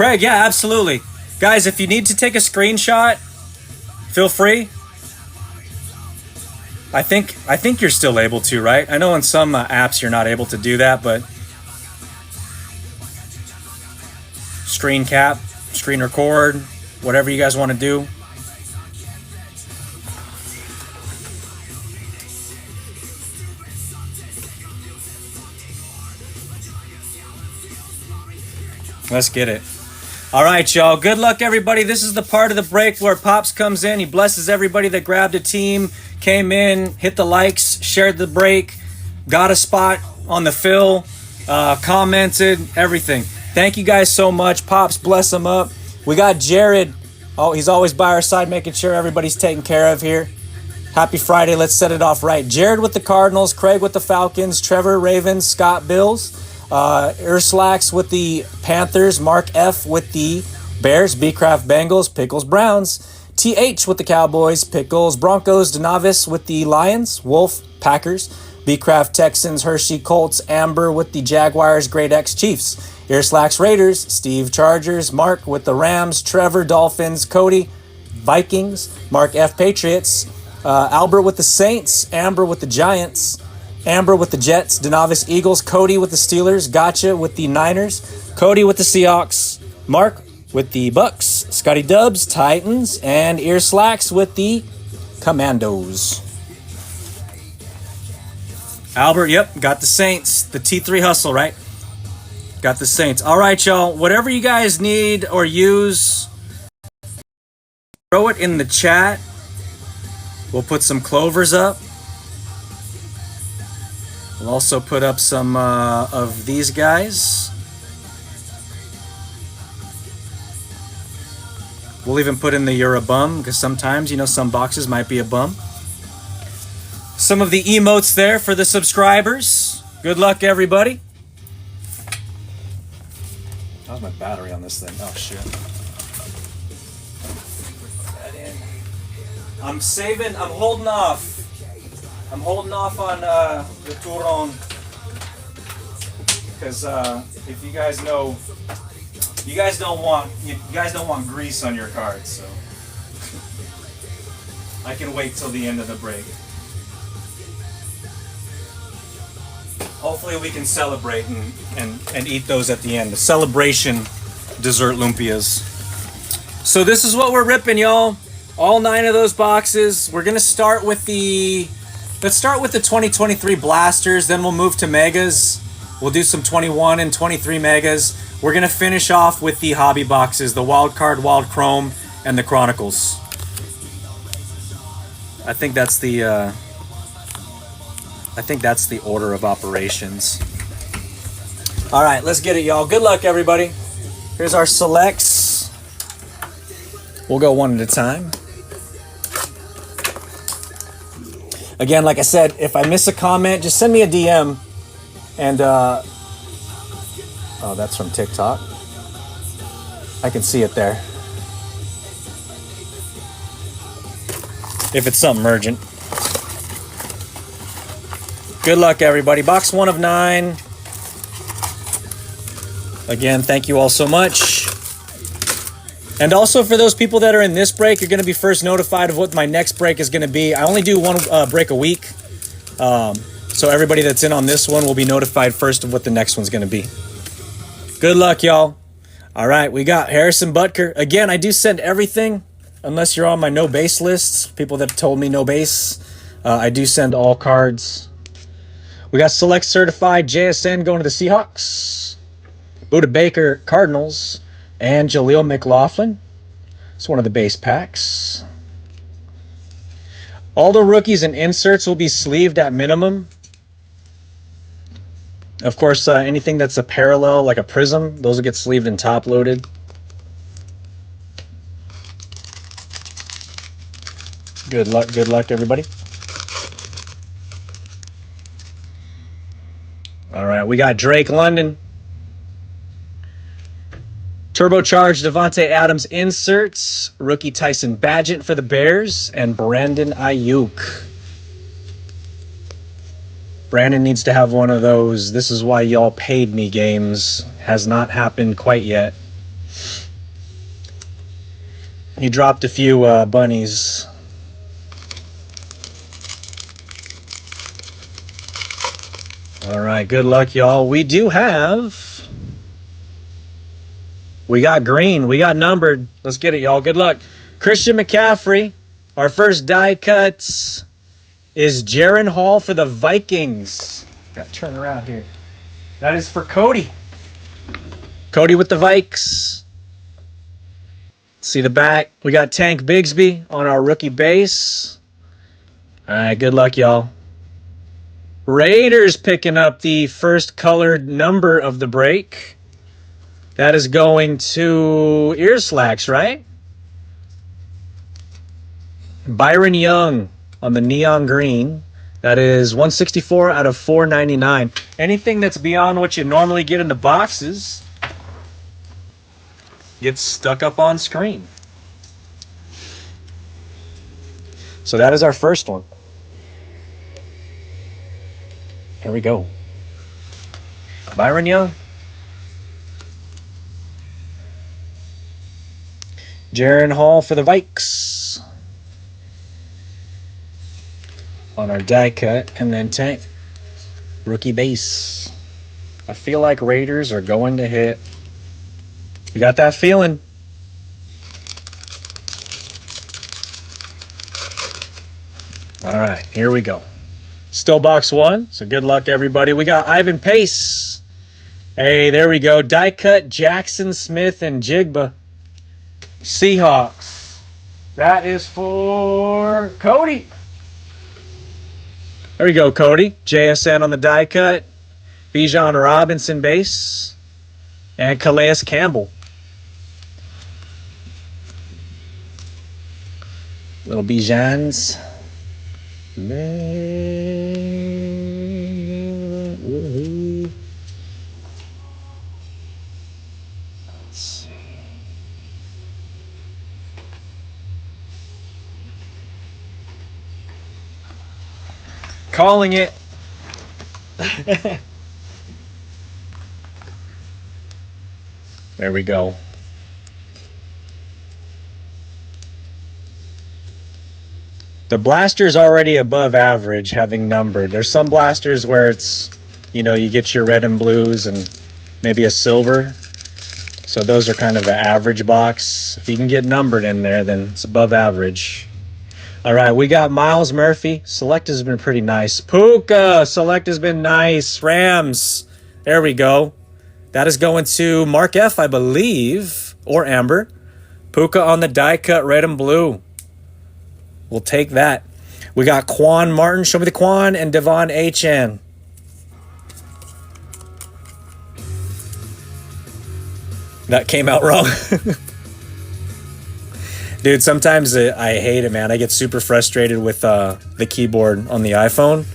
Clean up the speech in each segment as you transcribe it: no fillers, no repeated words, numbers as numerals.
Craig, yeah, absolutely. Guys, if you need to take a screenshot, feel free. I think you're still able to, right? I know in some apps you're not able to do that, but screen cap, screen record, whatever you guys want to do. Let's get it. All right, y'all. Good luck, everybody. This is the part of the break where Pops comes in. He blesses everybody that grabbed a team, came in, hit the likes, shared the break, got a spot on the fill, commented, everything. Thank you guys so much. Pops, bless him up. We got Jared. Oh, he's always by our side, making sure everybody's taken care of here. Happy Friday. Let's set it off right. Jared with the Cardinals, Craig with the Falcons, Trevor Ravens, Scott Bills, Urslax with the Panthers, Mark F with the Bears, Bcraft Bengals, Pickles Browns, TH with the Cowboys, Pickles Broncos, Denavis with the Lions, Wolf Packers, Bcraft Texans, Hershey Colts, Amber with the Jaguars, Great X Chiefs, Earslacks Raiders, Steve Chargers, Mark with the Rams, Trevor Dolphins, Cody Vikings, Mark F Patriots, Albert with the Saints, Amber with the Giants, Amber with the Jets, Denavis Eagles, Cody with the Steelers, Gotcha with the Niners, Cody with the Seahawks, Mark with the Bucks, Scotty Dubs, Titans, and Earslacks with the Commandos. Albert, yep, got the Saints, the T3 hustle, right? Got the Saints. All right, y'all, whatever you guys need or use, throw it in the chat. We'll put some clovers up. We'll also put up some of these guys. We'll even put in the you're a bum, because sometimes, you know, some boxes might be a bum. Some of the emotes there for the subscribers. Good luck, everybody. How's my battery on this thing? Oh, shit. Put that in. I'm holding off. I'm holding off on the Touron because if you guys know, you guys don't want grease on your cards, so I can wait till the end of the break. Hopefully we can celebrate and eat those at the end. The celebration dessert lumpias. So this is what we're ripping, y'all. All 9 of those boxes. We're gonna start with the. Let's start with the 2023 Blasters, then we'll move to Megas. We'll do some 21 and 23 Megas. We're going to finish off with the Hobby boxes, the WildCard, Wild Chrome, and the Chronicles. I think that's the order of operations. All right, let's get it, y'all. Good luck, everybody. Here's our selects. We'll go one at a time. Again, like I said, if I miss a comment, just send me a DM. And, oh, that's from TikTok. I can see it there. If it's something urgent. Good luck, everybody. Box 1 of 9. Again, thank you all so much. And also for those people that are in this break, you're going to be first notified of what my next break is going to be. I only do one break a week. So everybody that's in on this one will be notified first of what the next one's going to be. Good luck, y'all. All right, we got Harrison Butker. Again, I do send everything, unless you're on my no base lists. People that have told me no base. I do send all cards. We got Select Certified JSN going to the Seahawks. Buda Baker Cardinals. And Jaleel McLaughlin. It's one of the base packs. All the rookies and inserts will be sleeved at minimum. Of course, anything that's a parallel, like a prism, those will get sleeved and top loaded. Good luck, everybody. All right, we got Drake London. Turbocharged Devontae Adams inserts, rookie Tyson Badgett for the Bears, and Brandon Ayuk. Brandon needs to have one of those "this is why y'all paid me" games. Has not happened quite yet. He dropped a few bunnies. All right, good luck, y'all. We got green. We got numbered. Let's get it, y'all. Good luck. Christian McCaffrey. Our first die cuts is Jaron Hall for the Vikings. Got to turn around here. That is for Cody. Cody with the Vikes. See the back. We got Tank Bigsby on our rookie base. All right, good luck, y'all. Raiders picking up the first colored number of the break. That is going to Earslacks, right? Byron Young on the neon green. That is 164 out of 499. Anything that's beyond what you normally get in the boxes gets stuck up on screen. So that is our first one. Here we go. Byron Young. Jaron Hall for the Vikes. On our die cut. And then Tank. Rookie base. I feel like Raiders are going to hit. You got that feeling? All right, here we go. Still box one, so good luck, everybody. We got Ivan Pace. Hey, there we go. Die cut, Jackson Smith and Jigba. Seahawks. That is for Cody. There we go, Cody. JSN on the die cut. Bijan Robinson base. And Calais Campbell. Little Bijans. Let's see. Calling it. There we go. The blaster's already above average, having numbered. There's some blasters where it's, you know, you get your red and blues and maybe a silver. So those are kind of an average box. If you can get numbered in there, then it's above average. All right, we got Miles Murphy. Select has been pretty nice. Puka, select has been nice. Rams, there we go. That is going to Mark F, I believe, or Amber. Puka on the die cut, red and blue. We'll take that. We got Quan Martin. Show me the Quan and Devon Achan. That came out wrong. Dude, sometimes I hate it, man. I get super frustrated with the keyboard on the iPhone.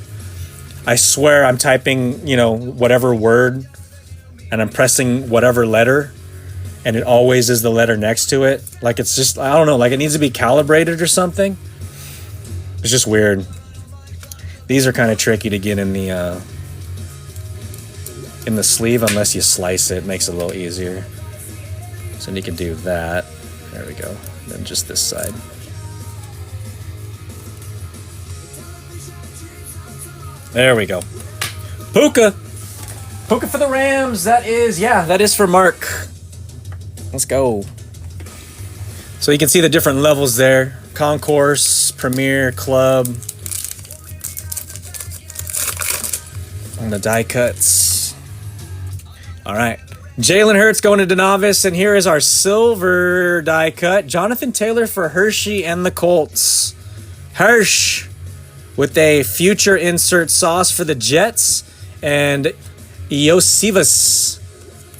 I swear I'm typing, you know, whatever word, and I'm pressing whatever letter, and it always is the letter next to it. Like it's just, I don't know, like it needs to be calibrated or something. It's just weird. These are kind of tricky to get in the sleeve unless you slice it. It makes it a little easier. So you can do that. There we go. Then just this side. There we go. Puka. Puka for the Rams. That is for Mark. Let's go. So you can see the different levels there. Concourse, Premier, Club. And the die cuts. All right. Jalen Hurts going to Denovis, and here is our silver die cut. Jonathan Taylor for Hershey and the Colts. Hirsch with a future insert sauce for the Jets, and Iosivas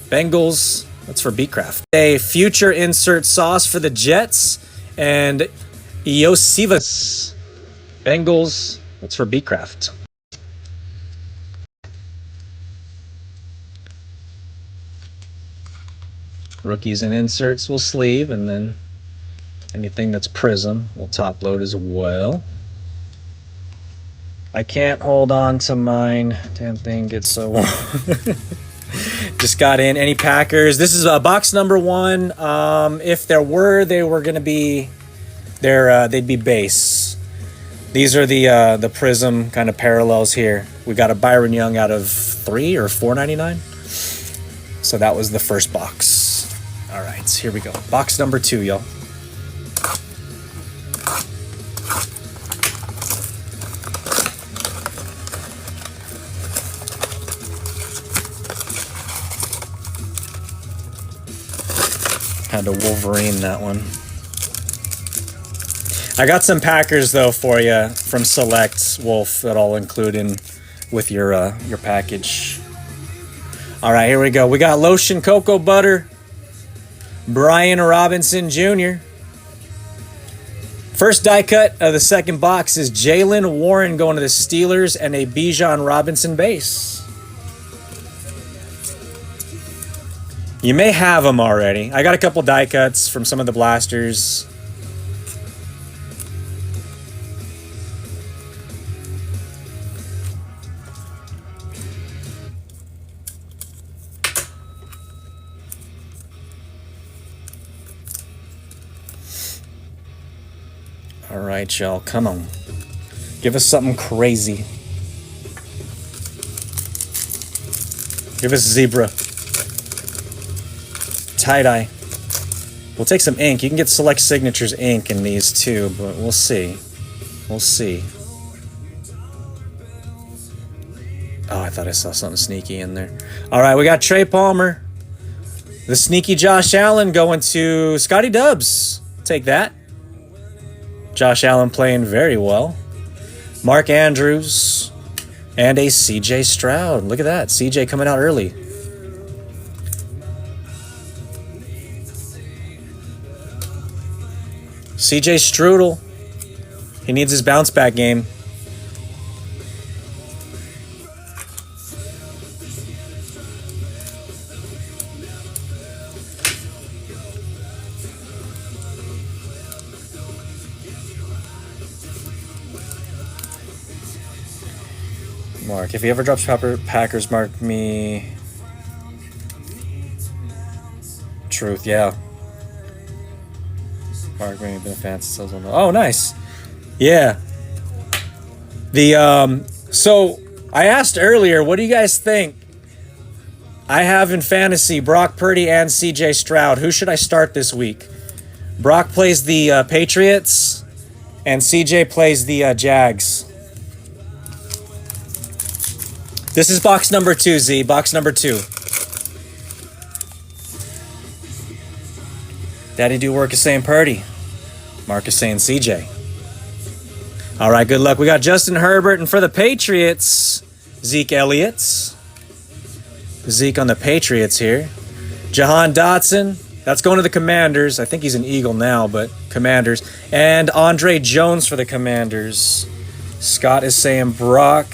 Bengals. That's for Beatcraft. A future insert sauce for the Jets, and Iosivas Bengals. That's for Beatcraft. Rookies and inserts will sleeve, and then anything that's prism will top load as well. I can't hold on to mine. Damn thing gets so warm. Just got in. Any Packers? This is box number 1. If there were, they were going to be they'd be base. These are the Prism kind of parallels here. We got a Byron Young out of $3 or $4.99. So that was the first box. All right, here we go. Box number 2, y'all. Had to Wolverine that one. I got some Packers though for you from Select Wolf that I'll include in with your package. All right, here we go. We got Lotion Cocoa Butter, Brian Robinson Jr. First die cut of the second box is Jalen Warren going to the Steelers and a Bijan Robinson base. You may have them already. I got a couple die cuts from some of the blasters. All right, y'all, come on. Give us something crazy. Give us zebra. Tie-dye. We'll take some ink. You can get Select Signatures ink in these too, but we'll see. We'll see. Oh, I thought I saw something sneaky in there. All right, we got Trey Palmer. The sneaky Josh Allen going to Scotty Dubs. Take that. Josh Allen playing very well. Mark Andrews. And a CJ Stroud. Look at that. CJ coming out early. CJ Strudel. He needs his bounce back game. Mark, if he ever drops Packers, mark me. Truth, yeah. Mark me, been a fan since I was on. Oh, nice. Yeah. So I asked earlier, what do you guys think? I have in fantasy Brock Purdy and CJ Stroud. Who should I start this week? Brock plays the Patriots, and CJ plays the Jags. This is box number 2, Z. Box number 2. Daddy do work is saying Purdy. Mark is saying CJ. All right, good luck. We got Justin Herbert, and for the Patriots, Zeke Elliott. Zeke on the Patriots here. Jahan Dotson. That's going to the Commanders. I think he's an Eagle now, but Commanders. And Andre Jones for the Commanders. Scott is saying Brock.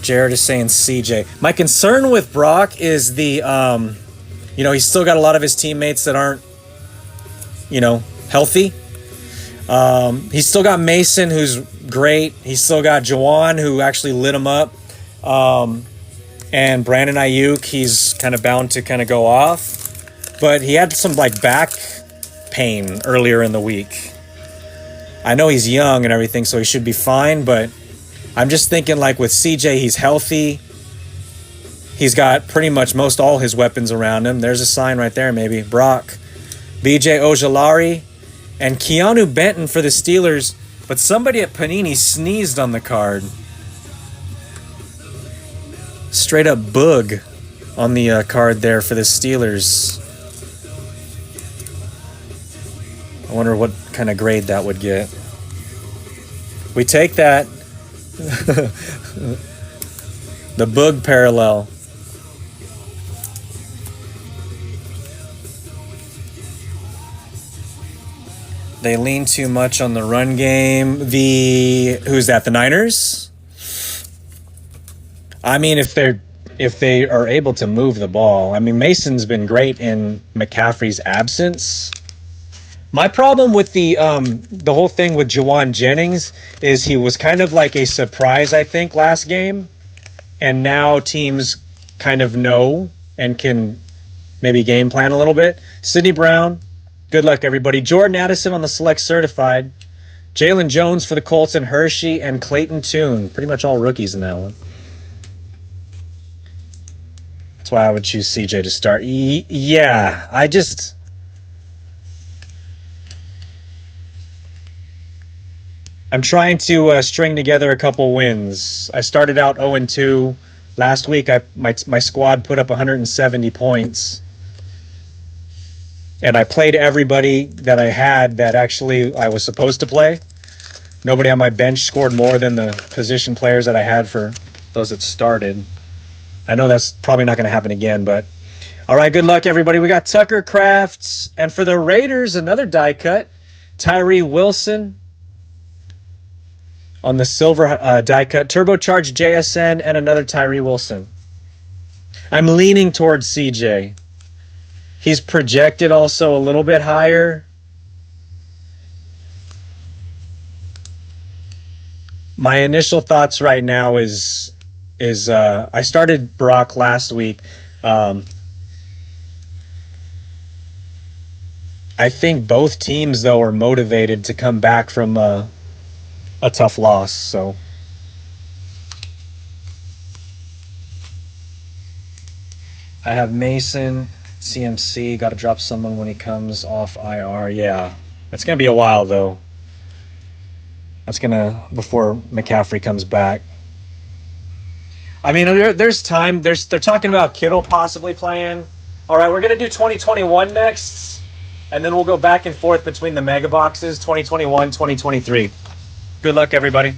Jared is saying CJ. My concern with Brock is he's still got a lot of his teammates that aren't, healthy. He's still got Mason, who's great. He's still got Jawan, who actually lit him up. And Brandon Ayuk, he's kind of bound to kind of go off. But he had some, back pain earlier in the week. I know he's young and everything, so he should be fine, but I'm just thinking, with CJ, he's healthy. He's got pretty much most all his weapons around him. There's a sign right there, maybe. Brock. BJ Ojolari. And Keanu Benton for the Steelers. But somebody at Panini sneezed on the card. Straight up bug on the card there for the Steelers. I wonder what kind of grade that would get. We take that. The bug parallel. They lean too much on the run game. Who's that? The Niners? I mean, if they are able to move the ball. I mean, Mason's been great in McCaffrey's absence. My problem with the whole thing with Jawan Jennings is he was kind of like a surprise, I think, last game. And now teams kind of know and can maybe game plan a little bit. Sidney Brown, good luck, everybody. Jordan Addison on the select certified. Jalen Jones for the Colts and Hershey and Clayton Tune. Pretty much all rookies in that one. That's why I would choose CJ to start. Yeah, I'm trying to string together a couple wins. I started out 0-2. Last week, my squad put up 170 points. And I played everybody that I had that actually I was supposed to play. Nobody on my bench scored more than the position players that I had for those that started. I know that's probably not going to happen again, but all right, good luck, everybody. We got Tucker Crafts, and for the Raiders, another die cut, Tyree Wilson on the silver die cut, turbocharged JSN, and another Tyree Wilson. I'm leaning towards CJ. He's projected also a little bit higher. My initial thoughts right now is I started Brock last week. I think both teams, though, are motivated to come back from a tough loss. So I have Mason, CMC. Got to drop someone when he comes off IR. Yeah, it's gonna be a while though. That's before McCaffrey comes back. I mean, there's time. They're talking about Kittle possibly playing. All right, we're going to do 2021 next, and then we'll go back and forth between the mega boxes, 2021, 2023. Good luck, everybody.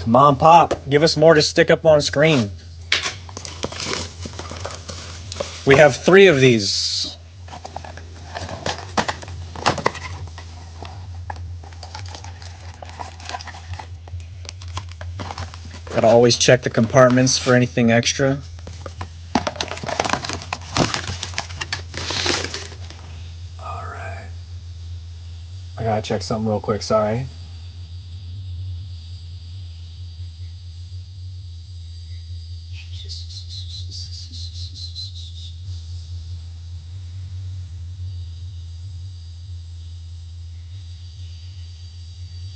Come on, Pop. Give us more to stick up on screen. We have 3 of these. Gotta always check the compartments for anything extra. Alright. I gotta check something real quick, sorry.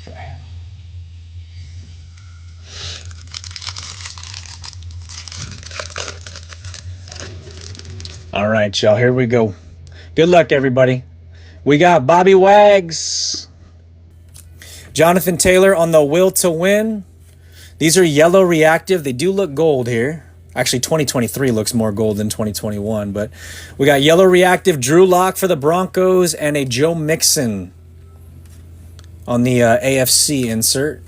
Okay. All right, y'all, here we go. Good luck, everybody. We got Bobby Wags. Jonathan Taylor on the Will to Win. These are yellow reactive. They do look gold here. Actually, 2023 looks more gold than 2021. But we got yellow reactive Drew Lock for the Broncos and a Joe Mixon on the AFC insert.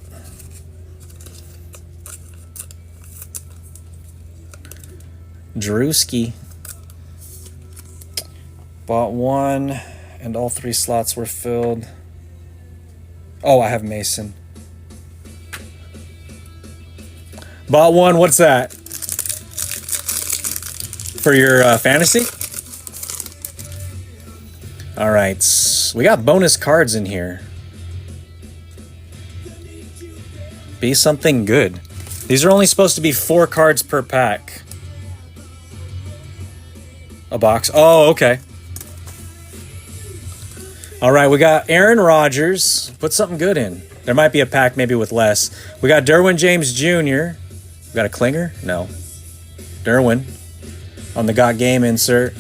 Drewski. Bought one, and all 3 slots were filled. Oh, I have Mason. Bought one, what's that? For your fantasy? All right, we got bonus cards in here. Be something good. These are only supposed to be 4 cards per pack. A box. Oh, okay. All right, we got Aaron Rodgers. Put something good in. There might be a pack maybe with less. We got Derwin James Jr. We got a Klinger? No. Derwin on the Got Game insert.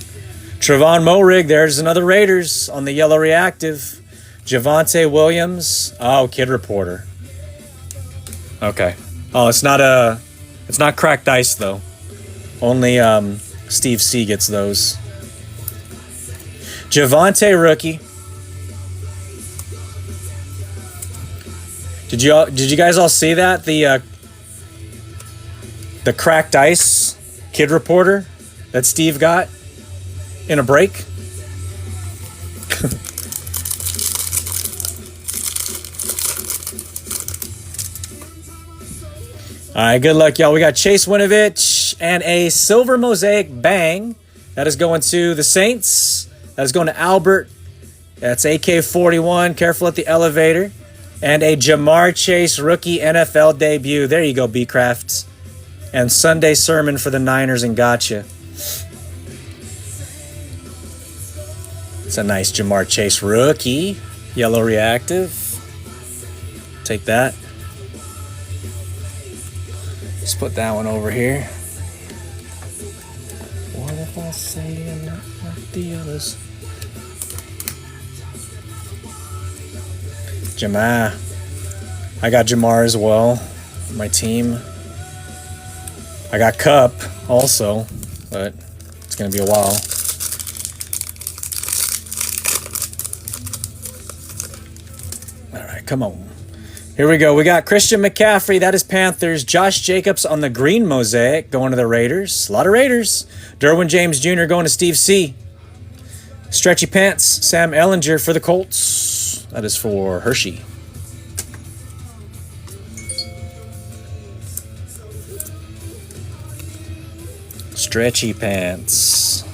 Trevon Moehrig. There's another Raiders on the yellow reactive. Javonte Williams. Oh, Kid Reporter. Okay. Oh, it's not cracked ice though. Only Steve C gets those. Javonte rookie. Did you guys all see that? The cracked ice Kid Reporter that Steve got in a break? All right, good luck, y'all. We got Chase Winovich and a silver Mosaic Bang. That is going to the Saints. That is going to Albert. That's AK-41. Careful at the elevator. And a Jamar Chase rookie NFL debut. There you go, B-Crafts. And Sunday sermon for the Niners and gotcha. It's a nice Jamar Chase rookie. Yellow reactive. Take that. Just put that one over here. What if I say I'm not like the others? Jamar. I got Jamar as well. My team. I got Cup also, but it's going to be a while. All right, come on. Here we go. We got Christian McCaffrey. That is Panthers. Josh Jacobs on the green mosaic going to the Raiders. A lot of Raiders. Derwin James Jr. going to Steve C. Stretchy Pants. Sam Ellinger for the Colts. That is for Hershey. Stretchy Pants.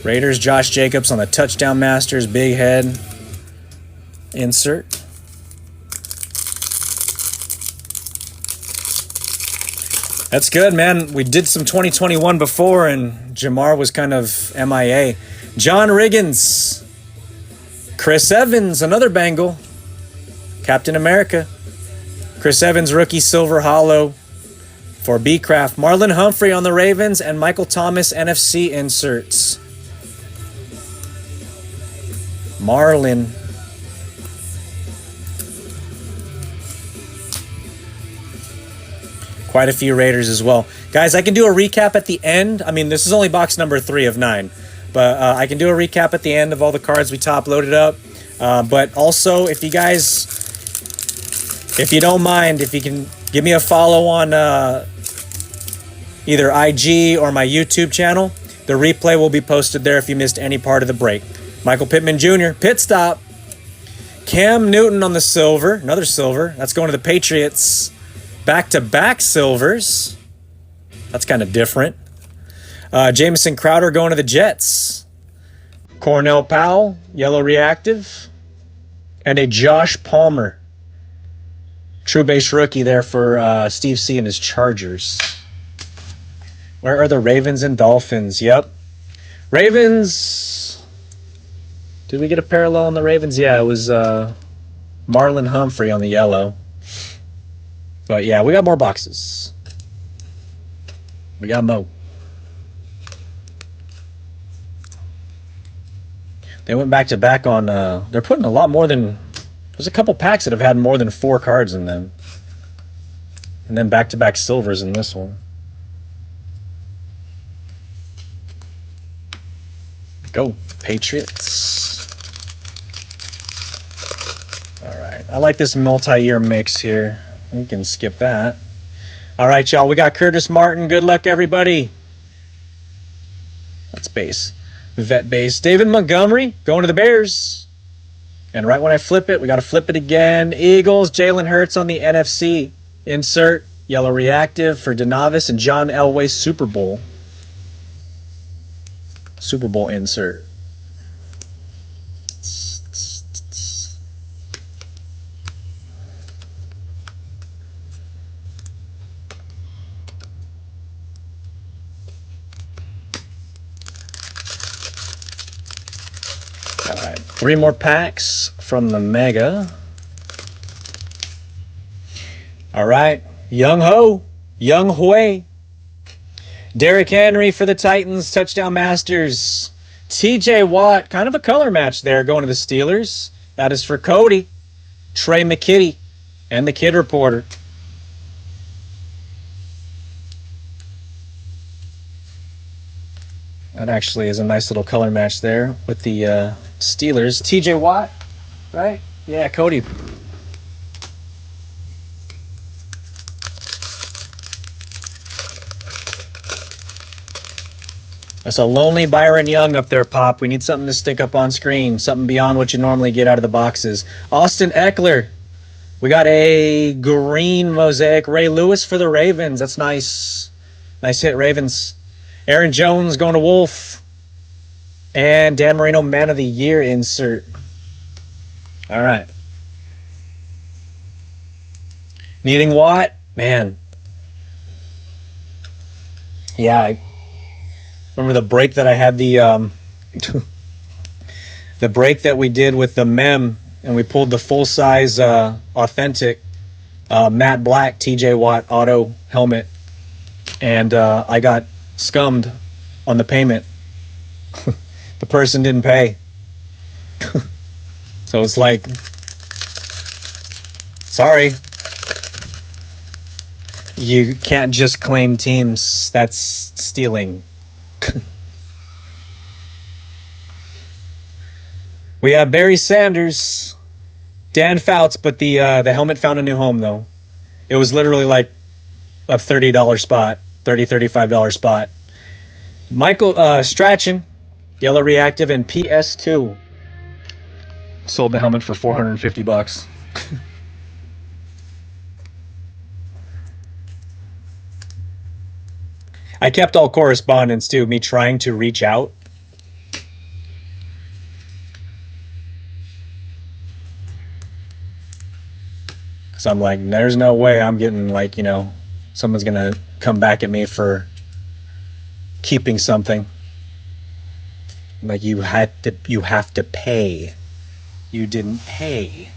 Raiders, Josh Jacobs on the Touchdown Masters, big head insert. That's good, man. We did some 2021 before, and Jamar was kind of MIA. John Riggins. Chris Evans, another Bengal. Captain America. Chris Evans, rookie silver hollow for B-Craft. Marlon Humphrey on the Ravens, and Michael Thomas NFC inserts. Marlin. Quite a few Raiders as well. Guys, I can do a recap at the end. I mean, this is only box number 3 of 9. But I can do a recap at the end of all the cards we top loaded up. But also, if you guys, if you don't mind, if you can give me a follow on either IG or my YouTube channel, the replay will be posted there if you missed any part of the break. Michael Pittman Jr., pit stop. Cam Newton on the silver, another silver. That's going to the Patriots. Back-to-back silvers. That's kind of different. Jamison Crowder going to the Jets. Cornell Powell, yellow reactive. And a Josh Palmer. True base rookie there for Steve C and his Chargers. Where are the Ravens and Dolphins? Yep. Ravens. Did we get a parallel on the Ravens? Yeah, it was Marlon Humphrey on the yellow. But yeah, we got more boxes. We got Mo. They went back to back on, they're putting a lot more than, there's a couple packs that have had more than 4 cards in them. And then back to back silvers in this one. Go, Patriots. All right, I like this multi-year mix here. We can skip that. All right, y'all, we got Curtis Martin. Good luck, everybody. That's base. Vet base. David Montgomery going to the Bears. And right when I flip it, we got to flip it again. Eagles, Jalen Hurts on the NFC. Insert. Yellow reactive for DeNavis and John Elway Super Bowl. Super Bowl insert. All right, 3 more packs from the Mega. All right, Young Ho, Young Hui. Derrick Henry for the Titans, Touchdown Masters. TJ Watt, kind of a color match there going to the Steelers. That is for Cody, Trey McKitty, and the Kid Reporter. That actually is a nice little color match there with the Steelers. TJ Watt, right? Yeah, Cody. That's a lonely Byron Young up there, Pop. We need something to stick up on screen, something beyond what you normally get out of the boxes. Austin Eckler. We got a green mosaic. Ray Lewis for the Ravens. That's nice. Nice hit, Ravens. Aaron Jones going to Wolf. And Dan Marino, Man of the Year insert. All right. Needing Watt? Man. Yeah, Remember the break that I had the break that we did with the Mem, and we pulled the full size authentic matte black TJ Watt auto helmet, and I got scummed on the payment. The person didn't pay. So it's like, sorry, you can't just claim teams. That's stealing. We have Barry Sanders, Dan Fouts, but the helmet found a new home though. It was literally like a $30 spot, $35 spot. Michael Strachan, Yellow Reactive, and PS2 sold the helmet for $450. I kept all correspondence too, me trying to reach out. So I'm like, there's no way I'm getting like, someone's gonna come back at me for keeping something. Like you have to pay. You didn't pay.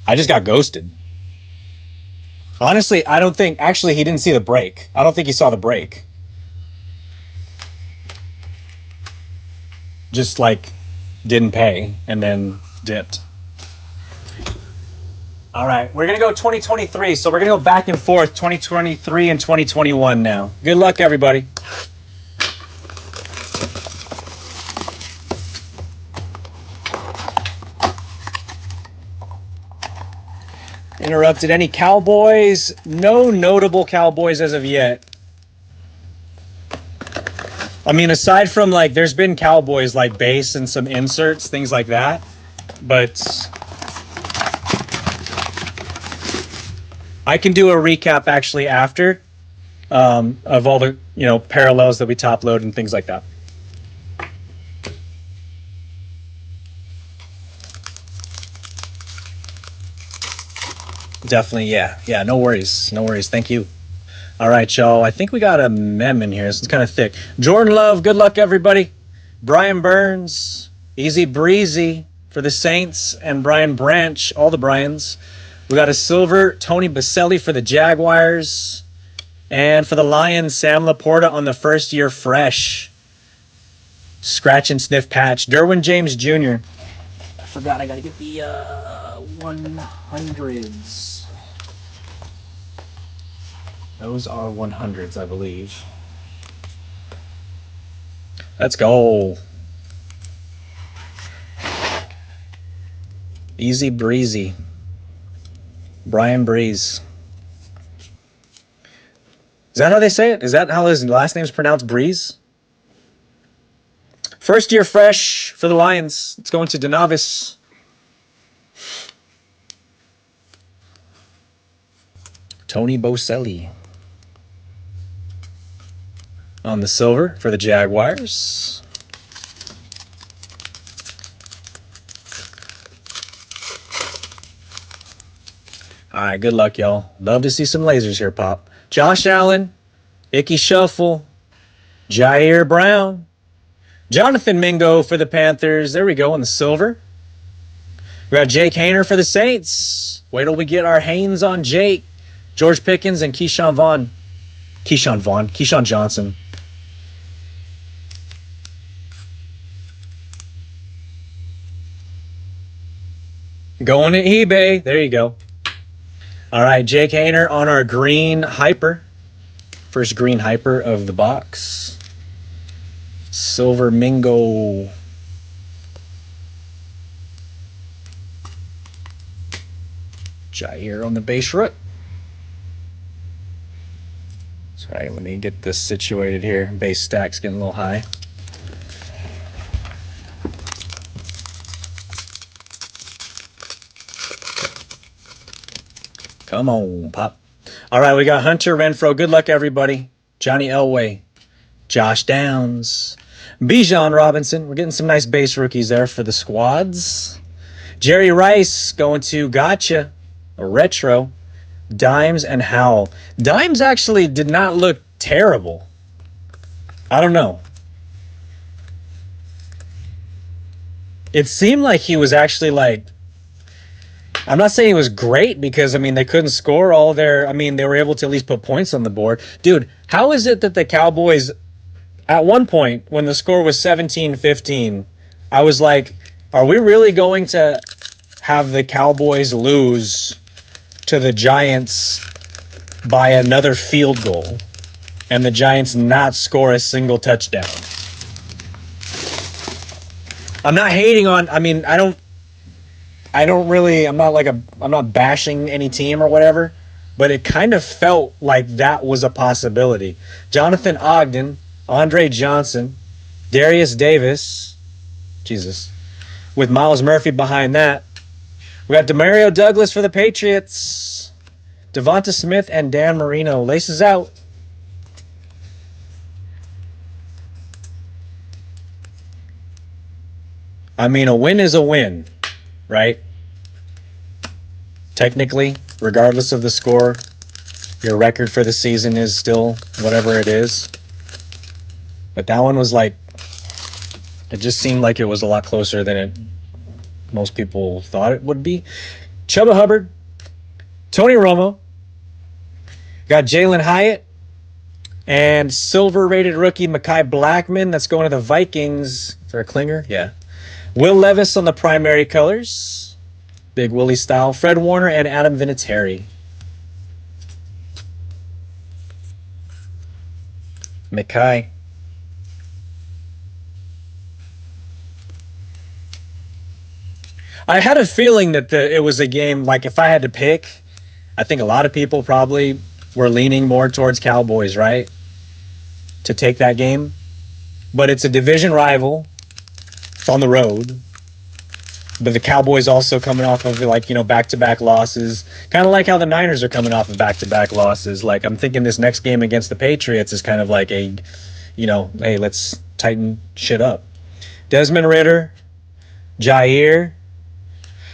I just got ghosted. Honestly, I don't think actually he didn't see the break. I don't think he saw the break. Just like didn't pay and then dipped. All right, we're going to go 2023. So we're going to go back and forth 2023 and 2021 now. Good luck, everybody. Interrupted any Cowboys? No notable Cowboys as of yet. I mean, aside from like, there's been Cowboys like base and some inserts, things like that. But I can do a recap actually after of all the parallels that we top load and things like that. Definitely, yeah. No worries. Thank you. All right, y'all. I think we got a mem in here. This is kind of thick. Jordan Love, good luck, everybody. Brian Burns, easy breezy for the Saints, and Brian Branch, all the Bryans. We got a silver Tony Baselli for the Jaguars. And for the Lions, Sam Laporta on the first year fresh. Scratch and sniff patch. Derwin James Jr. I forgot I got to get the 100s. Those are 100s, I believe. Let's go. Easy breezy. Brian Breeze. Is that how they say it? Is that how his last name is pronounced? Breeze? First year fresh for the Lions. It's going to Denavis. Tony Boselli. On the silver for the Jaguars. All right, good luck, y'all. Love to see some lasers here, Pop. Josh Allen, Icky Shuffle, Jair Brown, Jonathan Mingo for the Panthers. There we go on the silver. We got Jake Hayner for the Saints. Wait till we get our Haynes on Jake. George Pickens and Keyshawn Johnson. Going to eBay. There you go. All right, Jake Hayner on our green hyper. First green hyper of the box. Silver Mingo. Jair on the base root. Sorry, let me get this situated here. Base stack's getting a little high. Come on, Pop. All right, we got Hunter Renfro. Good luck, everybody. Johnny Elway. Josh Downs. Bijan Robinson. We're getting some nice base rookies there for the squads. Jerry Rice going to Gotcha. A retro. Dimes and Howell. Dimes actually did not look terrible. I don't know. It seemed like he was actually like, I'm not saying he was great because I mean they couldn't score all their, I mean they were able to at least put points on the board. Dude, how is it that the Cowboys at one point when the score was 17-15, I was like, are we really going to have the Cowboys lose to the Giants by another field goal and the Giants not score a single touchdown? I'm not hating on, I mean, I don't really, I'm not bashing any team or whatever, but it kind of felt like that was a possibility. Jonathan Ogden, Andre Johnson, Darius Davis, Jesus, with Miles Murphy behind that. We got Demario Douglas for the Patriots, Devonta Smith, and Dan Marino. Laces out. I mean, a win is a win, right? Technically, regardless of the score, your record for the season is still whatever it is. But that one was like, it just seemed like it was a lot closer than most people thought it would be. Chuba Hubbard, Tony Romo, got Jalen Hyatt, and silver-rated rookie Mekhi Blackman. That's going to the Vikings. Is there a clinger? Yeah. Will Levis on the primary colors. Big Willie style. Fred Warner and Adam Vinatieri. Mekhi. I had a feeling that it was a game, like if I had to pick, I think a lot of people probably were leaning more towards Cowboys, right? To take that game. But it's a division rival. It's on the road. But the Cowboys also coming off of like, back-to-back losses. Kind of like how the Niners are coming off of back-to-back losses. Like I'm thinking this next game against the Patriots is kind of like a, hey, let's tighten shit up. Desmond Ridder, Jair,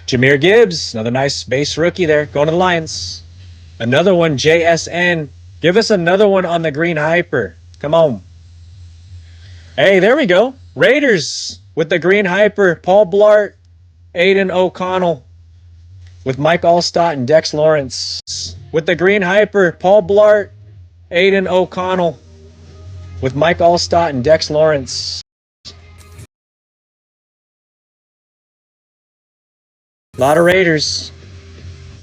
Jahmyr Gibbs, another nice base rookie there, going to the Lions. Another one, JSN. Give us another one on the green hyper. Come on. Hey, there we go. Raiders with the green hyper. Paul Blart, Aiden O'Connell with Mike Allstott and Dex Lawrence. With the green hyper, Paul Blart, Aiden O'Connell with Mike Allstott and Dex Lawrence. A lot of Raiders.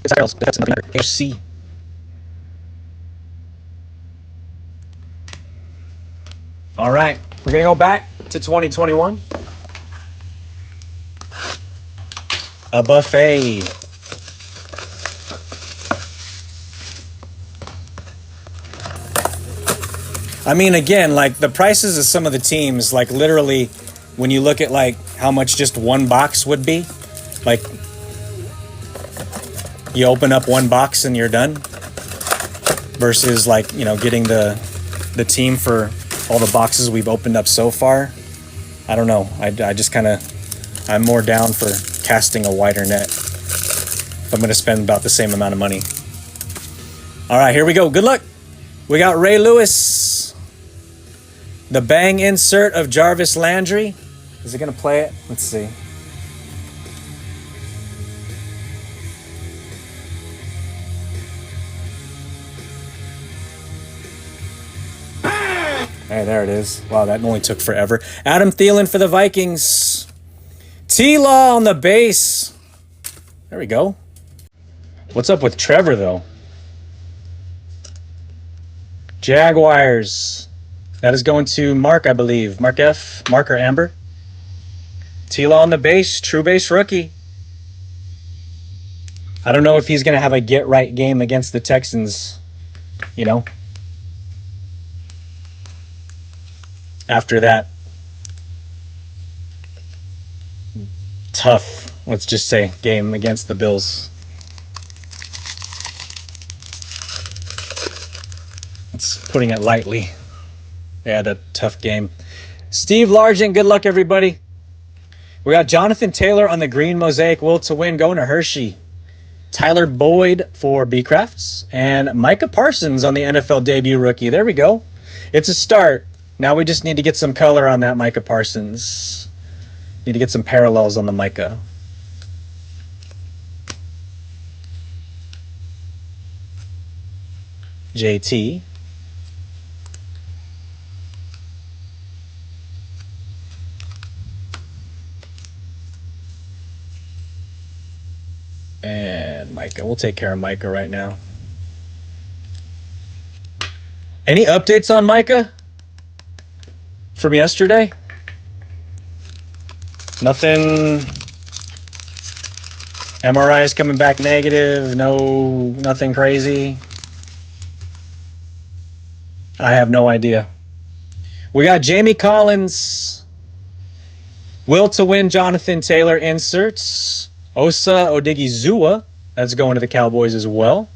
That's another HC. All right, we're going to go back to 2021. A buffet. I mean, again, like the prices of some of the teams, like literally when you look at like how much just one box would be, like you open up one box and you're done versus like, getting the team for all the boxes we've opened up so far. I don't know. I just kind of, I'm more down for casting a wider net if I'm going to spend about the same amount of money. All right, here we go. Good luck. We got Ray Lewis. The bang insert of Jarvis Landry. Is it going to play it? Let's see. Hey, there it is. Wow, that only took forever. Adam Thielen for the Vikings. T-Law on the base. There we go. What's up with Trevor, though? Jaguars. That is going to Mark, I believe. Mark F. Mark or Amber. T-Law on the base. True base rookie. I don't know if he's going to have a get-right game against the Texans, after that tough, let's just say, game against the Bills. It's putting it lightly. They had a tough game. Steve Largent, good luck, everybody. We got Jonathan Taylor on the green Mosaic Will to Win going to Hershey. Tyler Boyd for B-Crafts. And Micah Parsons on the NFL debut rookie. There we go. It's a start. Now we just need to get some color on that Micah Parsons. Need to get some parallels on the Micah. JT. And Micah. We'll take care of Micah right now. Any updates on Micah from yesterday? Nothing. MRI is coming back negative. No, nothing crazy. I have no idea. We got Jamie Collins, Will to Win, Jonathan Taylor inserts, Osa Odigizua, that's going to the Cowboys as well,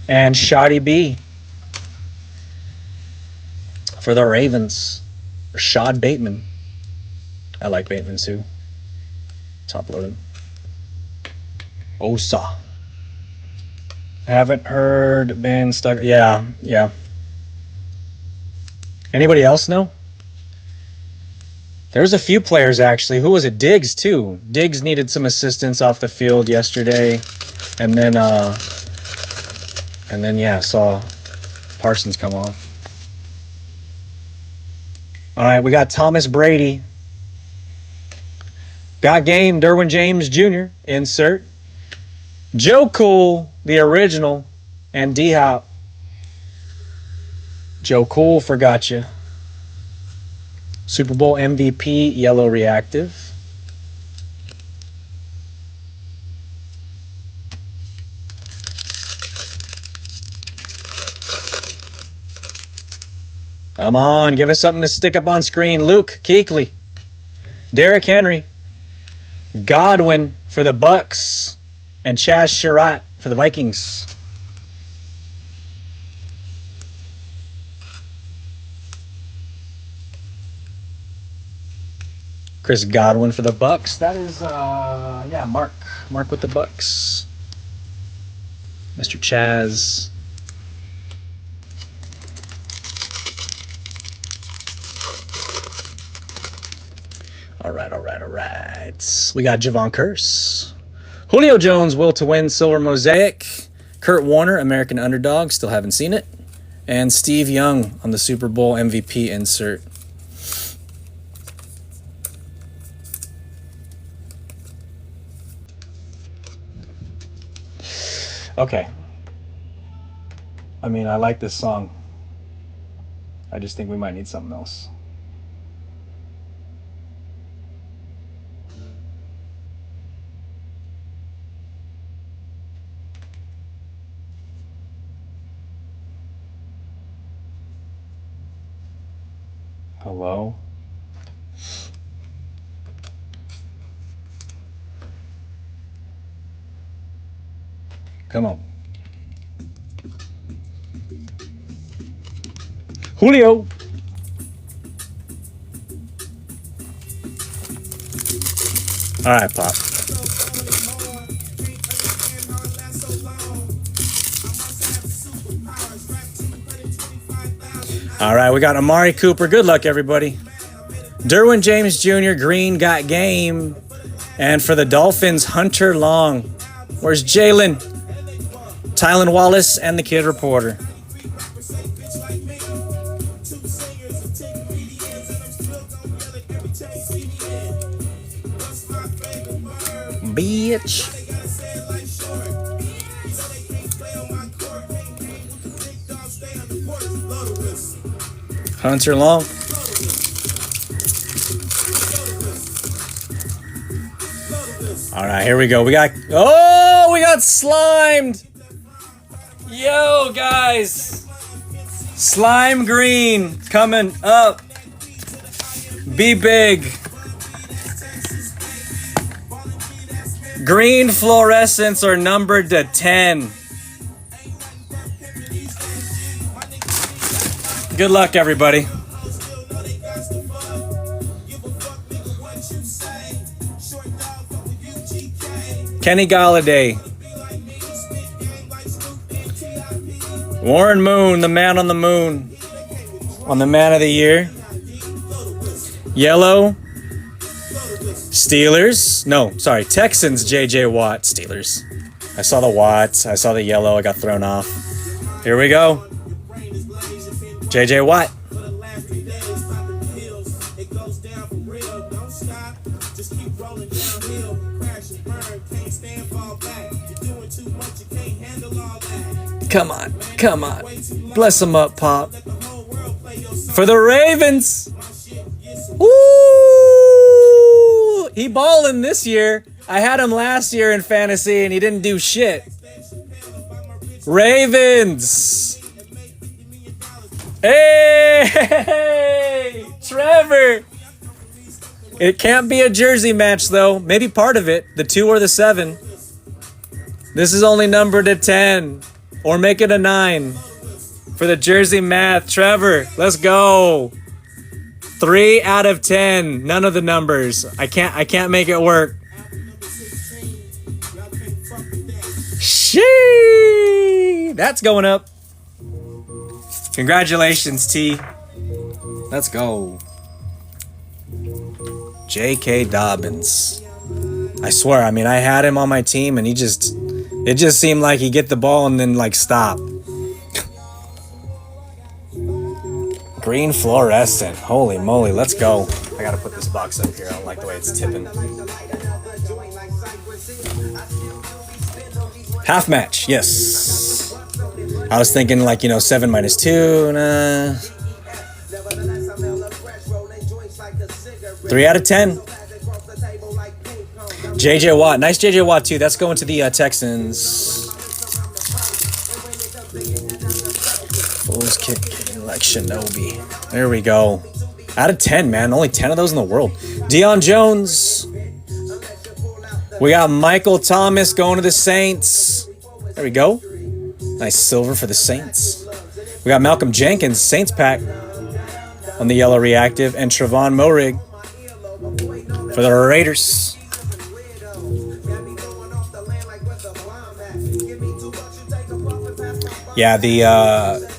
and Shoddy B for the Ravens. Rashad Bateman. I like Bateman too. Top loaded. Osa. Haven't heard, been stuck. Yeah. Anybody else know? There's a few players actually. Who was it? Diggs too. Diggs needed some assistance off the field yesterday, and then saw Parsons come off. All right, we got Thomas Brady. Got game. Derwin James Jr. insert. Joe Cool, the original, and D-Hop. Joe Cool, forgot you. Super Bowl MVP, yellow reactive. Come on, give us something to stick up on screen. Luke Kuechly, Derrick Henry, Godwin for the Bucks, and Chaz Surratt for the Vikings. Chris Godwin for the Bucks. That is, Mark. Mark with the Bucks. Mr. Chaz. All right. We got Javon Curse. Julio Jones, Will to Win, Silver Mosaic. Kurt Warner, American Underdog, still haven't seen it. And Steve Young on the Super Bowl MVP insert. Okay. I mean, I like this song. I just think we might need something else. Hello? Come on. Julio. All right, Pop. All right, we got Amari Cooper. Good luck, everybody. Derwin James Jr., Green got game. And for the Dolphins, Hunter Long. Where's Jalen? Tylan Wallace and the Kid Reporter. Bitch. Hunter Long. All right, here we go. We got slimed. Yo, guys. Slime green coming up. Be big. Green fluorescents are numbered to 10. Good luck, everybody. Kenny Galladay. Warren Moon, the man on the moon. on the man of the year. Yellow, Steelers. No, sorry, Texans, J.J. Watt. Steelers. I saw the Watts. I saw the yellow. I got thrown off. Here we go. J.J. Watt. Come on. Come on. Bless him up, Pop. For the Ravens. Woo! He balling this year. I had him last year in fantasy and he didn't do shit. Ravens. Hey, Trevor. It can't be a jersey match though. Maybe part of it, the 2 or the 7. This is only numbered to 10 or make it a 9 for the jersey math. Trevor, let's go. 3 out of 10. None of the numbers. I can't make it work. Shee! That's going up. Congratulations, T. Let's go. J.K. Dobbins. I swear, I mean, I had him on my team and it just seemed like he'd get the ball and then like stop. Green fluorescent. Holy moly, let's go. I gotta put this box up here. I don't like the way it's tipping. Half match, yes. I was thinking like, 7 minus 2. Nah. 3 out of 10. J.J. Watt. Nice J.J. Watt, too. That's going to the Texans. Bulls kick like Shinobi. There we go. Out of 10, man. Only 10 of those in the world. Deion Jones. We got Michael Thomas going to the Saints. There we go. Nice silver for the Saints. We got Malcolm Jenkins, Saints pack on the yellow reactive. And Trevon Moehrig for the Raiders. Yeah,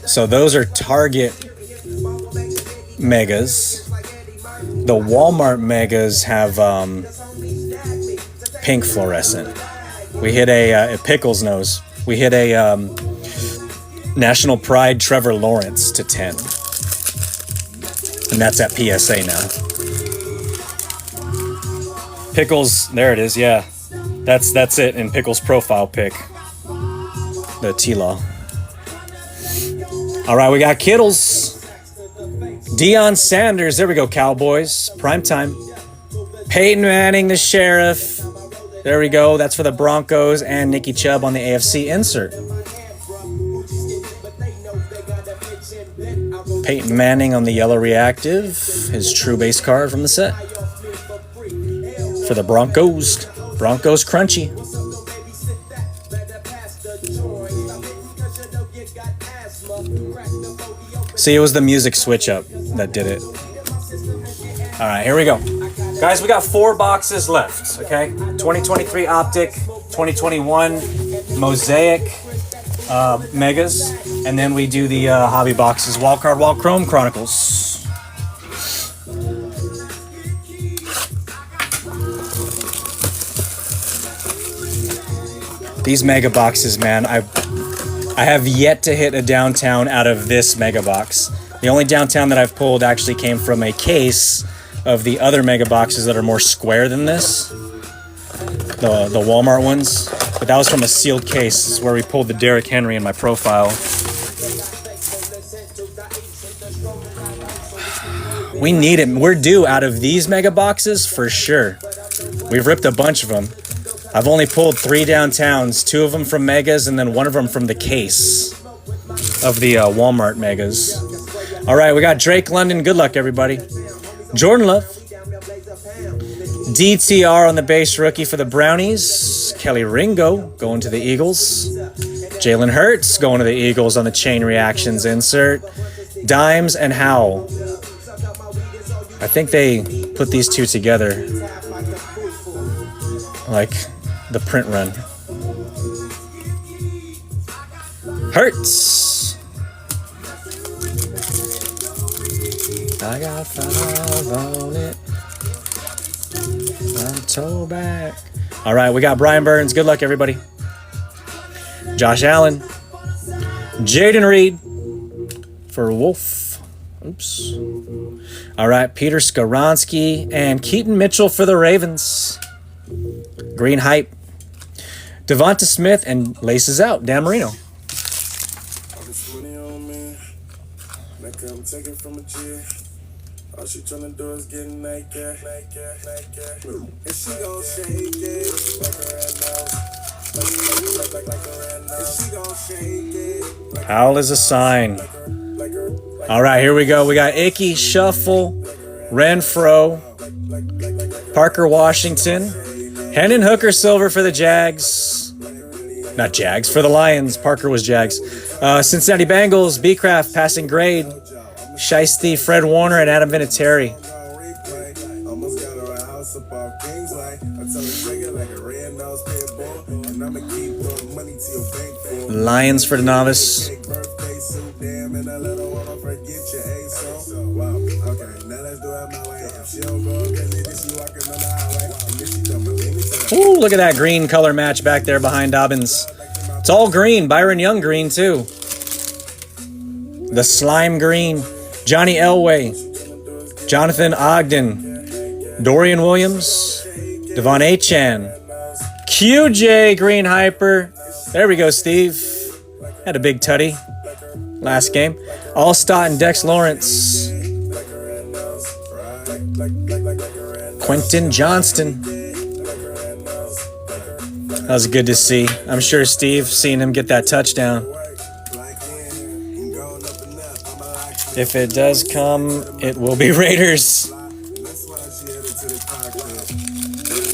so those are Target Megas. The Walmart Megas have pink fluorescent. We hit a Pickles nose. We hit a National Pride Trevor Lawrence to 10. And that's at PSA now. Pickles, there it is, yeah. That's it in Pickles profile pick. The T-Law. All right, we got Kittles. Deion Sanders. There we go, Cowboys. Primetime. Peyton Manning, the Sheriff. There we go. That's for the Broncos and Nicky Chubb on the AFC insert. Peyton Manning on the yellow reactive. His true base card from the set. For the Broncos. Broncos crunchy. See, it was the music switch up that did it. All right, here we go. Guys, we got 4 boxes left, okay? 2023 Optic, 2021 Mosaic Megas, and then we do the hobby boxes, WildCard, Wild Chrome, Chronicles. These mega boxes, man, I have yet to hit a downtown out of this mega box. The only downtown that I've pulled actually came from a case of the other mega boxes that are more square than this. The Walmart ones. But that was from a sealed case. This is where we pulled the Derrick Henry in my profile. We need it. We're due out of these mega boxes for sure. We've ripped a bunch of them. I've only pulled 3 downtowns, 2 of them from Megas, and then 1 of them from the case of the Walmart Megas. All right, we got Drake London. Good luck, everybody. Jordan Love. DTR on the base rookie for the Brownies. Kelly Ringo going to the Eagles. Jalen Hurts going to the Eagles on the chain reactions insert. Dimes and Howell. I think they put these 2 together. Like the print run. Hurts. I got 5 on it. I'm toe back. All right, we got Brian Burns. Good luck, everybody. Josh Allen. Jaden Reed for Wolf. Oops. All right, Peter Skoronsky and Keaton Mitchell for the Ravens. Green hype. Devonta Smith and laces out. Dan Marino. All she tryna do is get naked. And she gon' shake it like her head now. And she gon' shake it. Howl is a sign. All right, here we go. We got Icky, Shuffle, Renfro, Parker Washington, Hendon Hooker Silver for the Jags. Not Jags, for the Lions. Parker was Jags. Cincinnati Bengals, B-Craft, passing grade. Shiesty, Fred Warner, and Adam Vinatieri. Lions for the novice. Ooh, look at that green color match back there behind Dobbins. It's all green. Byron Young green, too. The slime green. Johnny Elway, Jonathan Ogden, Dorian Williams, Devon Achan, QJ Green Hyper. There we go, Steve. Had a big tutty last game. Allstott and Dex Lawrence. Quentin Johnston. That was good to see. I'm sure Steve seen him get that touchdown. If it does come, it will be Raiders.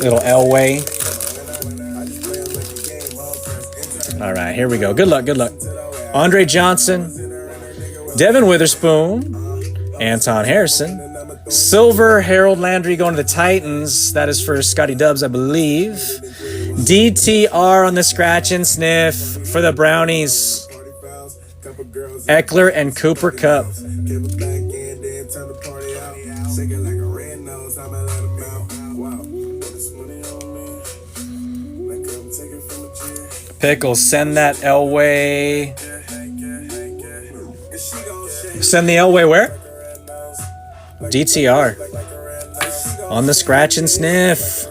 Little Elway. All right, here we go. Good luck, good luck. Andre Johnson, Devin Witherspoon, Anton Harrison, Silver, Harold Landry going to the Titans. That is for Scotty Dubs, I believe. DTR on the scratch and sniff for the Brownies. Eckler and Cooper Kupp. Pickles, send that Elway. Send the Elway where? DTR. On the scratch and sniff.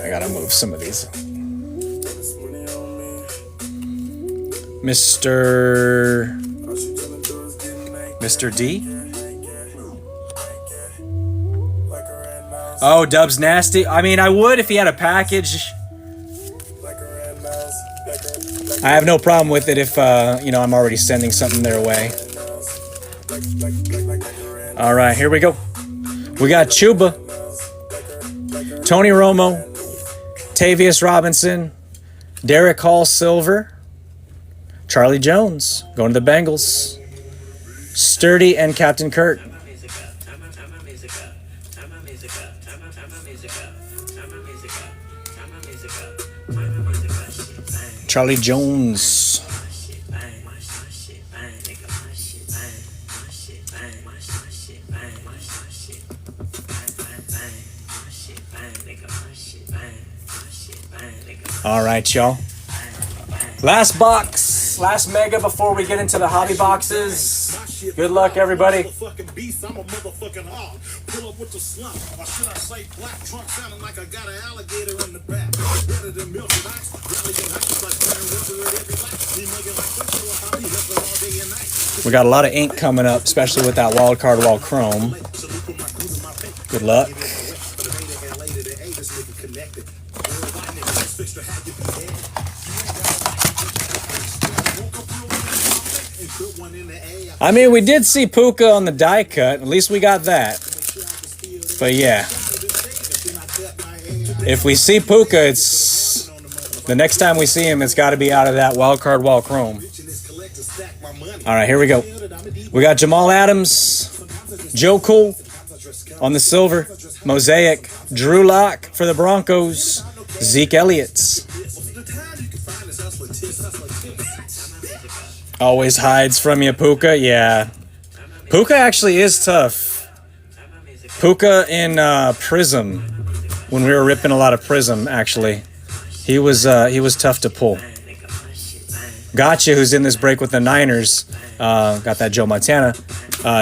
I gotta move some of these. Mr. D. Oh, Dub's nasty. I mean, I would if he had a package. I have no problem with it if, I'm already sending something their way. All right, here we go. We got Chuba, Tony Romo, Tavius Robinson, Derek Hall Silver, Charlie Jones going to the Bengals, Sturdy and Captain Kurt. Charlie Jones. All right, y'all. Last box, last mega before we get into the hobby boxes. Good luck, everybody. We got a lot of ink coming up, especially with that WildCard Wall Chrome. Good luck. I mean, we did see Puka on the die cut. At least we got that. But yeah. If we see Puka, it's... the next time we see him, it's got to be out of that WildCard Wall Chrome. All right, here we go. We got Jamal Adams, Joe Cool on the silver, Mosaic, Drew Lock for the Broncos. Zeke Elliott's. Always hides from you, Puka. Yeah. Puka actually is tough. Puka in Prism. When we were ripping a lot of Prism, actually. He was tough to pull. Gotcha, who's in this break with the Niners. Got that Joe Montana.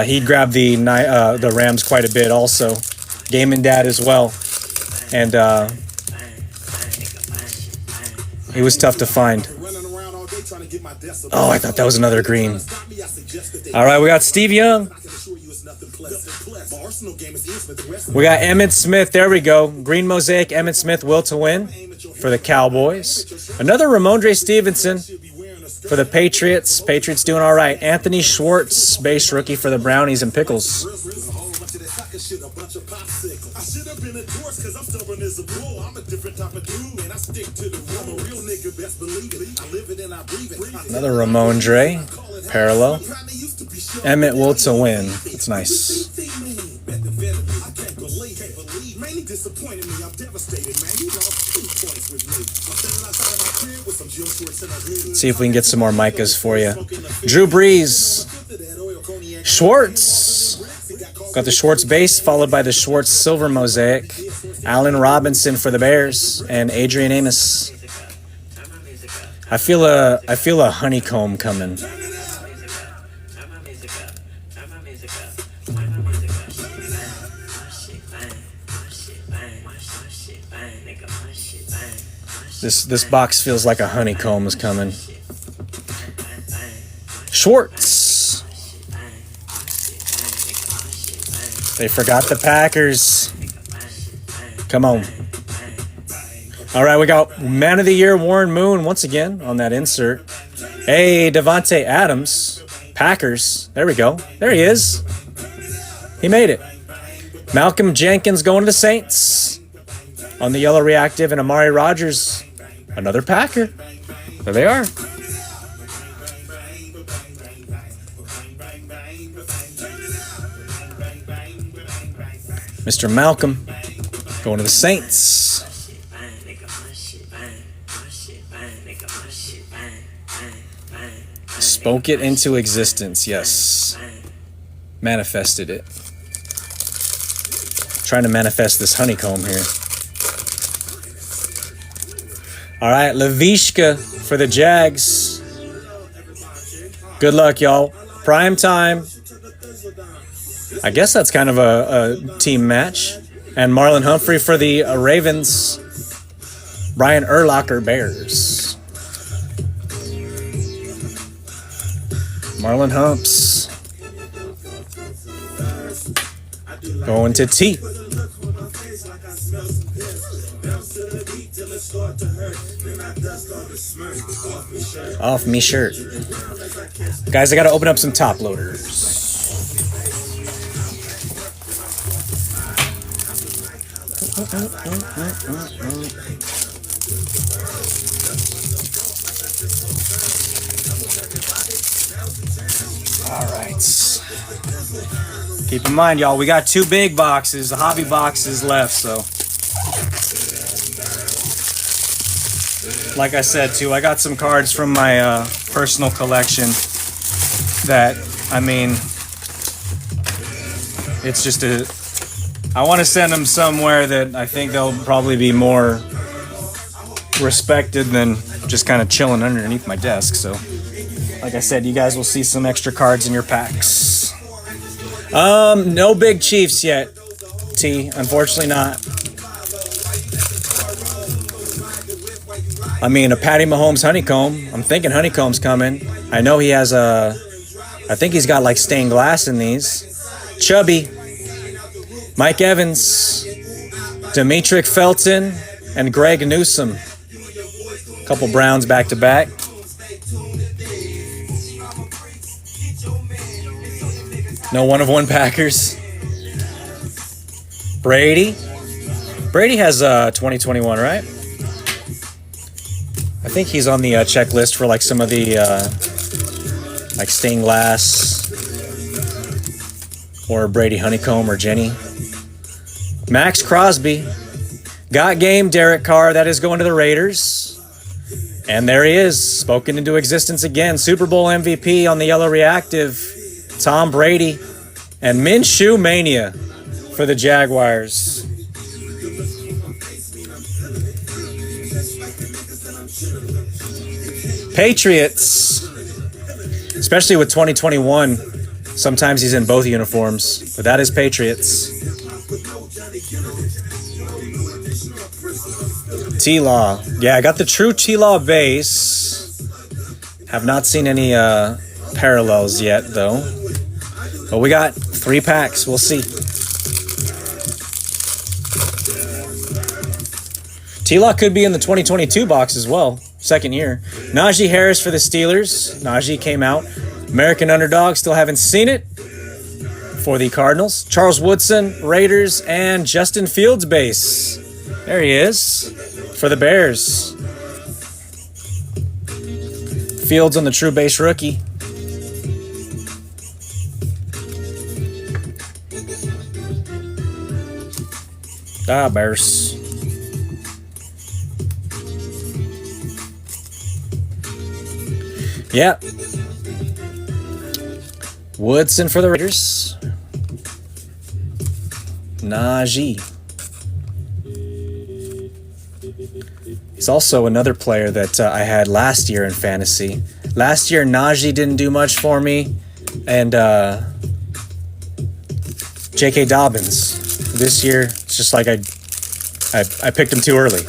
He grabbed the Rams quite a bit also. Game and Dad as well. And he was tough to find. Oh, I thought that was another green. All right, we got Steve Young. We got Emmitt Smith. There we go. Green Mosaic, Emmitt Smith, will to win for the Cowboys. Another Ramondre Stevenson for the Patriots. Patriots doing all right. Anthony Schwartz, base rookie for the Brownies and Pickles. Another Ramondre, parallel. Emmett will to win. It's nice. See if we can get some more Micahs for you. Drew Brees. Schwartz. Got the Schwartz base, followed by the Schwartz silver mosaic. Allen Robinson for the Bears, and Adrian Amos. I feel a honeycomb coming. This box feels like a honeycomb is coming. Schwartz. They forgot the Packers. Come on. All right, we got Man of the Year Warren Moon once again on that insert. Hey, Devontae Adams, Packers. There we go. There he is. He made it. Malcolm Jenkins going to the Saints on the yellow reactive, and Amari Rodgers, another Packer. There they are. Mr. Malcolm going to the Saints. Spoke it into existence, yes. Manifested it. Trying to manifest this honeycomb here. All right, Lavishka for the Jags. Good luck, y'all. Prime time. I guess that's kind of a team match. And Marlon Humphrey for the Ravens. Brian Urlacher, Bears. Marlon Humps. Going to T. Off me shirt. Guys, I got to open up some top loaders. All right. Keep in mind, y'all, we got 2 big boxes, the hobby boxes left, so. Like I said, too, I got some cards from my personal collection that, I mean, it's just I want to send them somewhere that I think they'll probably be more respected than just kind of chilling underneath my desk. So, like I said, you guys will see some extra cards in your packs. No big Chiefs yet, T. Unfortunately not. I mean, a Patty Mahomes honeycomb. I'm thinking honeycomb's coming. I know he has I think he's got like stained glass in these. Chubby. Mike Evans, Demetric Felton, and Greg Newsome. A couple Browns back to back. No 1-of-1 Packers. Brady. Brady has 2021, right? I think he's on the checklist for like some of the like stained glass or Brady honeycomb or Jenny. Max Crosby, Got game, Derek Carr. That is going to the Raiders. And there he is, spoken into existence again. Super Bowl MVP on the yellow reactive, Tom Brady. And Minshew Mania for the Jaguars. Patriots, especially with 2021, sometimes he's in both uniforms, but that is Patriots. T-Law. Yeah, I got the true T-Law base. Have not seen any parallels yet, though. But we got 3 packs. We'll see. T-Law could be in the 2022 box as well. Second year. Najee Harris for the Steelers. Najee came out. American Underdog. Still haven't seen it. For the Cardinals. Charles Woodson, Raiders, and Justin Fields base. There he is. For the Bears. Fields on the true base rookie. Bears. Yeah. Woodson for the Raiders. Najee. He's also another player that I had last year in fantasy. Last year, Najee didn't do much for me. And J.K. Dobbins. This year, it's just like I picked him too early.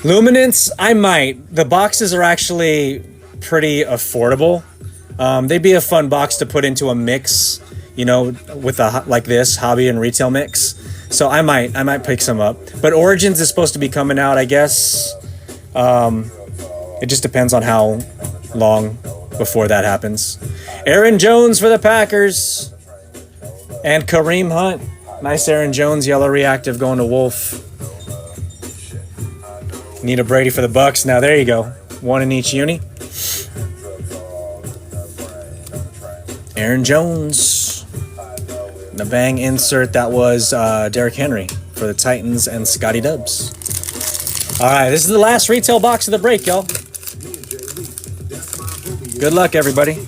Luminance, I might. The boxes are actually pretty affordable. They'd be a fun box to put into a mix, you know, with a like this hobby and retail mix. So I might pick some up. But Origins is supposed to be coming out, I guess. It just depends on how long before that happens. Aaron Jones for the Packers. And Kareem Hunt. Nice Aaron Jones yellow reactive going to Wolf. Need a Brady for the Bucks. Now there you go. 1 in each uni. Aaron Jones. The bang insert, that was Derrick Henry for the Titans and Scotty Dubs. All right, this is the last retail box of the break, y'all. Good luck, everybody.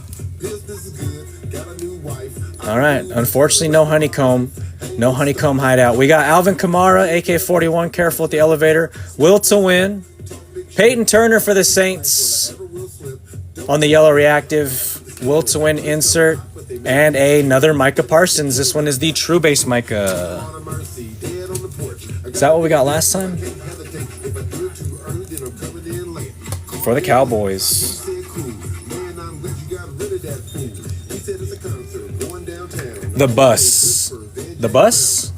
All right, unfortunately, no honeycomb. No honeycomb hideout. We got Alvin Kamara, AK-41, careful at the elevator. Will to win. Peyton Turner for the Saints on the yellow reactive. Will to win insert. And another Micah Parsons. This one is the true base Micah. Is that what we got last time? For the Cowboys. The bus. The bus?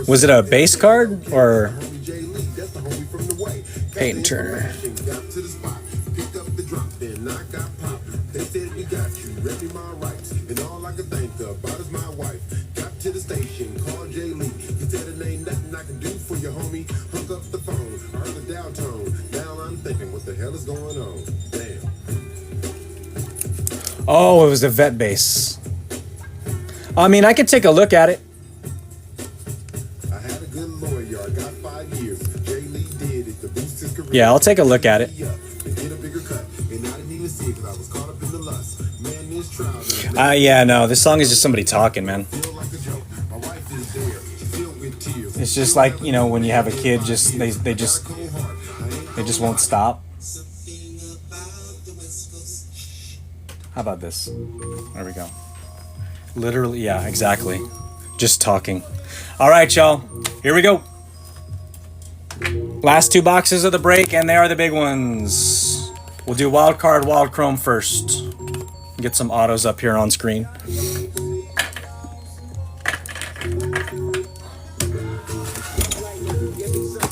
Was it a base card or Peyton Turner? Oh, it was a vet base. I mean, I could take a look at it. Yeah, I'll take a look at it. Yeah, no, this song is just somebody talking, man. It's just like, you know, when you have a kid, just they just won't stop. How about this? There we go. Literally, yeah, exactly. Just talking. All right, y'all. Here we go. Last 2 boxes of the break, and they are the big ones. We'll do wild card, wild chrome first. Get some autos up here on screen.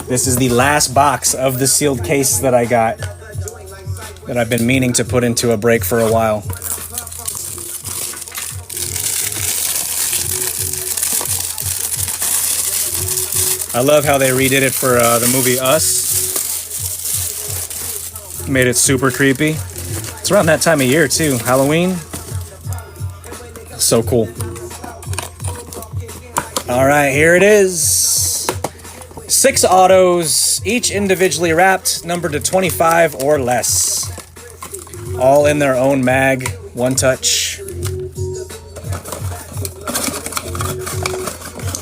This is the last box of the sealed case that I got, that I've been meaning to put into a break for a while. I love how they redid it for the movie Us. Made it super creepy. It's around that time of year too, Halloween. So cool. All right, here it is. 6 autos, each individually wrapped, numbered to 25 or less. All in their own mag, one touch.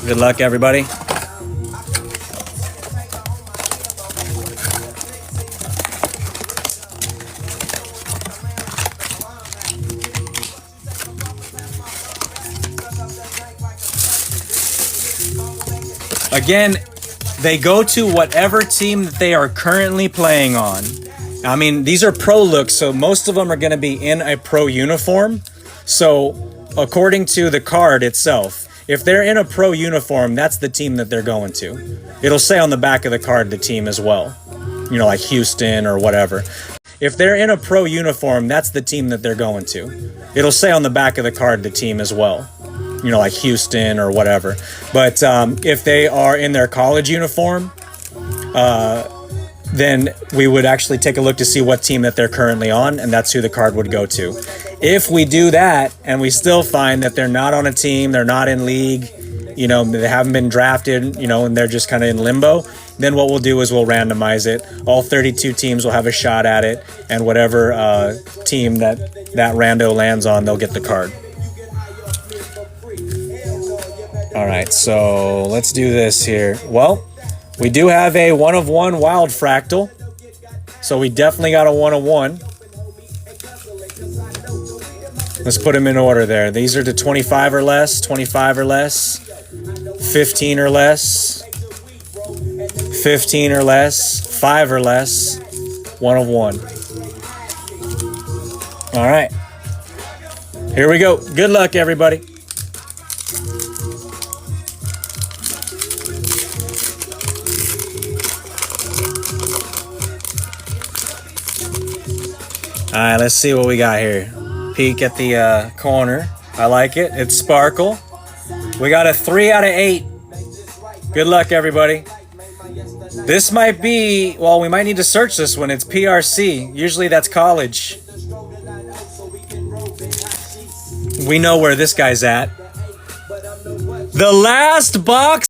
Good luck, everybody. Again, they go to whatever team that they are currently playing on. I mean, these are pro looks, so most of them are going to be in a pro uniform. So, according to the card itself, if they're in a pro uniform, that's the team that they're going to. It'll say on the back of the card the team as well. You know, like Houston or whatever. If they're in a pro uniform, that's the team that they're going to. It'll say on the back of the card the team as well. You know, like Houston or whatever. But if they are in their college uniform, then we would actually take a look to see what team that they're currently on, and that's who the card would go to. If we do that and we still find that they're not on a team, they're not in league, you know, they haven't been drafted, you know, and they're just kind of in limbo, then what we'll do is we'll randomize it. All 32 teams will have a shot at it, and whatever team that rando lands on, they'll get the card. All right, so let's do this here. Well, we do have a 1 of 1 wild fractal, so we definitely got a 1 of 1. Let's put them in order there. These are to 25 or less, 25 or less, 15 or less, 15 or less, 5 or less, 1 of 1. All right, here we go. Good luck, everybody. All right, let's see what we got here. Peek at the corner. I like it. It's sparkle. We got a 3 out of 8. Good luck, everybody. This might be, well, we might need to search this one. It's PRC. Usually that's college. We know where this guy's at. The last box.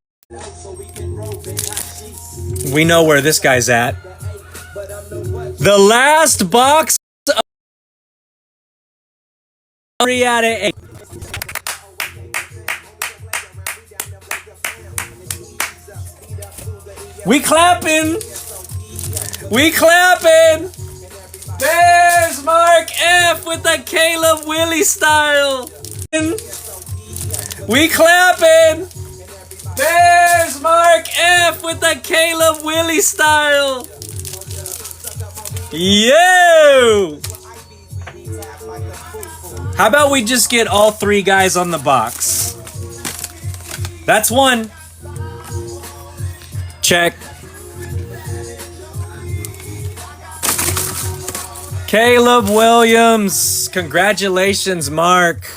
We know where this guy's at. The last box. 3 out of 8. We clapping. We clapping. There's Mark F with the Caleb Willie style. We clapping. There's Mark F with the Caleb Willie style. Yo! How about we just get all 3 guys on the box? That's 1. Check. Caleb Williams. Congratulations, Mark.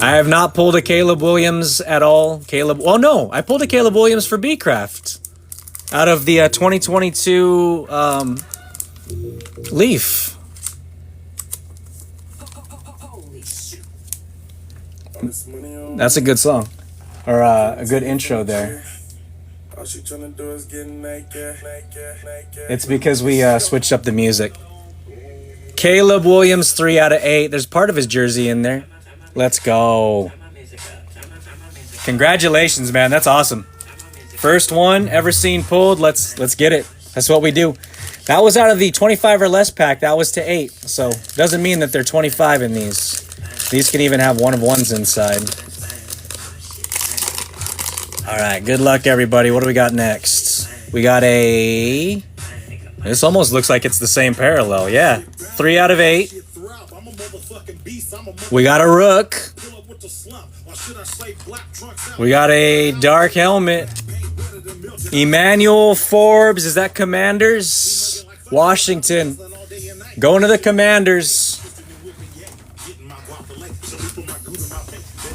I have not pulled a Caleb Williams at all. Well, no, I pulled a Caleb Williams for B-Craft out of the 2022 Leaf. That's a good song, or a good intro there. It's because we switched up the music. Caleb Williams, 3 out of 8. There's part of his jersey in there. Let's go. Congratulations, man. That's awesome. First one ever seen pulled. Let's get it. That's what we do. That was out of the 25 or less pack. That was to 8. So doesn't mean that they're 25 in these. These can even have 1 of 1s inside. All right. Good luck, everybody. What do we got next? We got a... This almost looks like it's the same parallel. Yeah. 3 out of 8. We got a Rook. We got a dark helmet. Emmanuel Forbes. Is that Commanders? Washington. Going to the Commanders.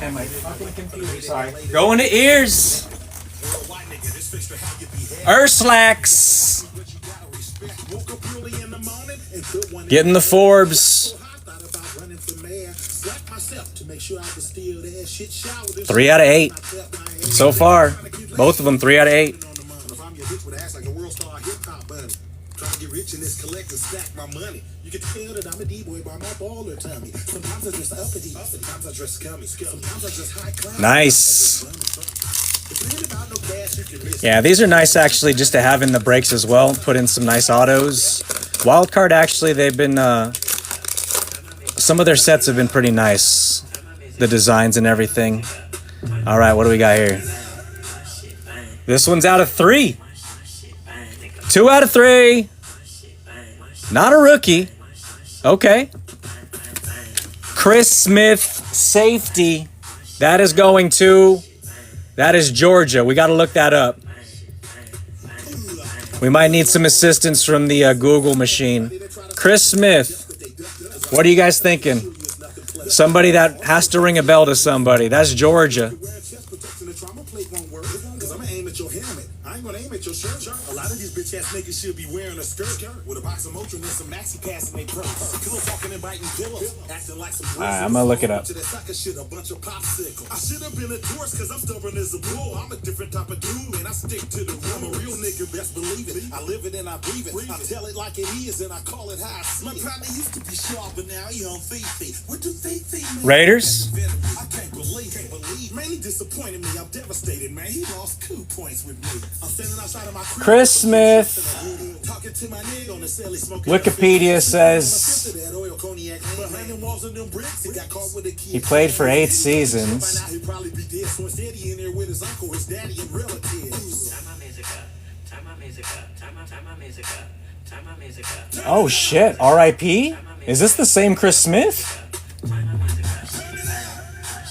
Am I fucking confused? Sorry. Going to ears. Urslax. Getting the Forbes. 3 out of 8 so far. Both of them 3 out of 8. You can tell that I'm a D-boy by my baller tummy. Sometimes I dress uppity, sometimes I dress scummy, sometimes I dress high class. Nice. Yeah, these are nice actually just to have in the breaks as well. Put in some nice autos. WildCard actually, they've been, some of their sets have been pretty nice. The designs and everything. All right, what do we got here? This one's out of 3. 2 out of 3. Not a rookie. Okay. Chris Smith, safety. That is going to... That is Georgia. We got to look that up. We might need some assistance from the Google machine. Chris Smith. What are you guys thinking? Somebody that has to ring a bell to somebody. That's Georgia. A lot of these bitch ass niggas should be wearing a skirt with a box of Motrin and some maxi pads in their purse. Pillow talking and biting pillows, acting like some. Alright, I'm gonna look it up. I should have been a tourist because I'm stubborn as a bull. I'm a different type of dude and I stick to the room. I'm a real nigga, best believe it. I live it and I breathe it. I tell it like it is and I call it how I see it. My partner used to be sharp, but now he on Fifi. What do they think? Raiders? I can't believe. Mainly disappointed me. I'm devastated, man. He lost 2 points with me. I'm standing outside of my Chris Smith. Wikipedia says he played for 8 seasons. Oh shit, R.I.P.? Is this the same Chris Smith?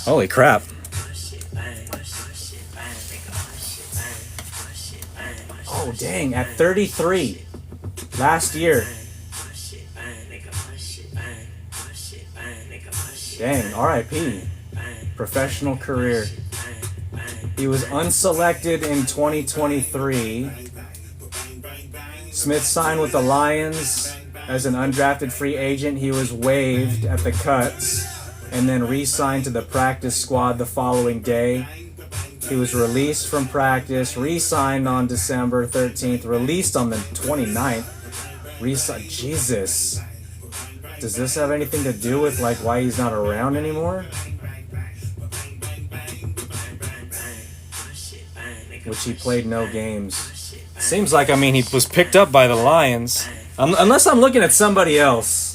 Holy crap. Oh, dang, at 33 last year. Dang, RIP. Professional career. He was unselected in 2023. Smith signed with the Lions as an undrafted free agent. He was waived at the cuts and then re-signed to the practice squad the following day. He was released from practice, re-signed on December 13th, released on the 29th. Jesus. Does this have anything to do with like why he's not around anymore? Which he played no games. Seems like, I mean, he was picked up by the Lions. Unless I'm looking at somebody else.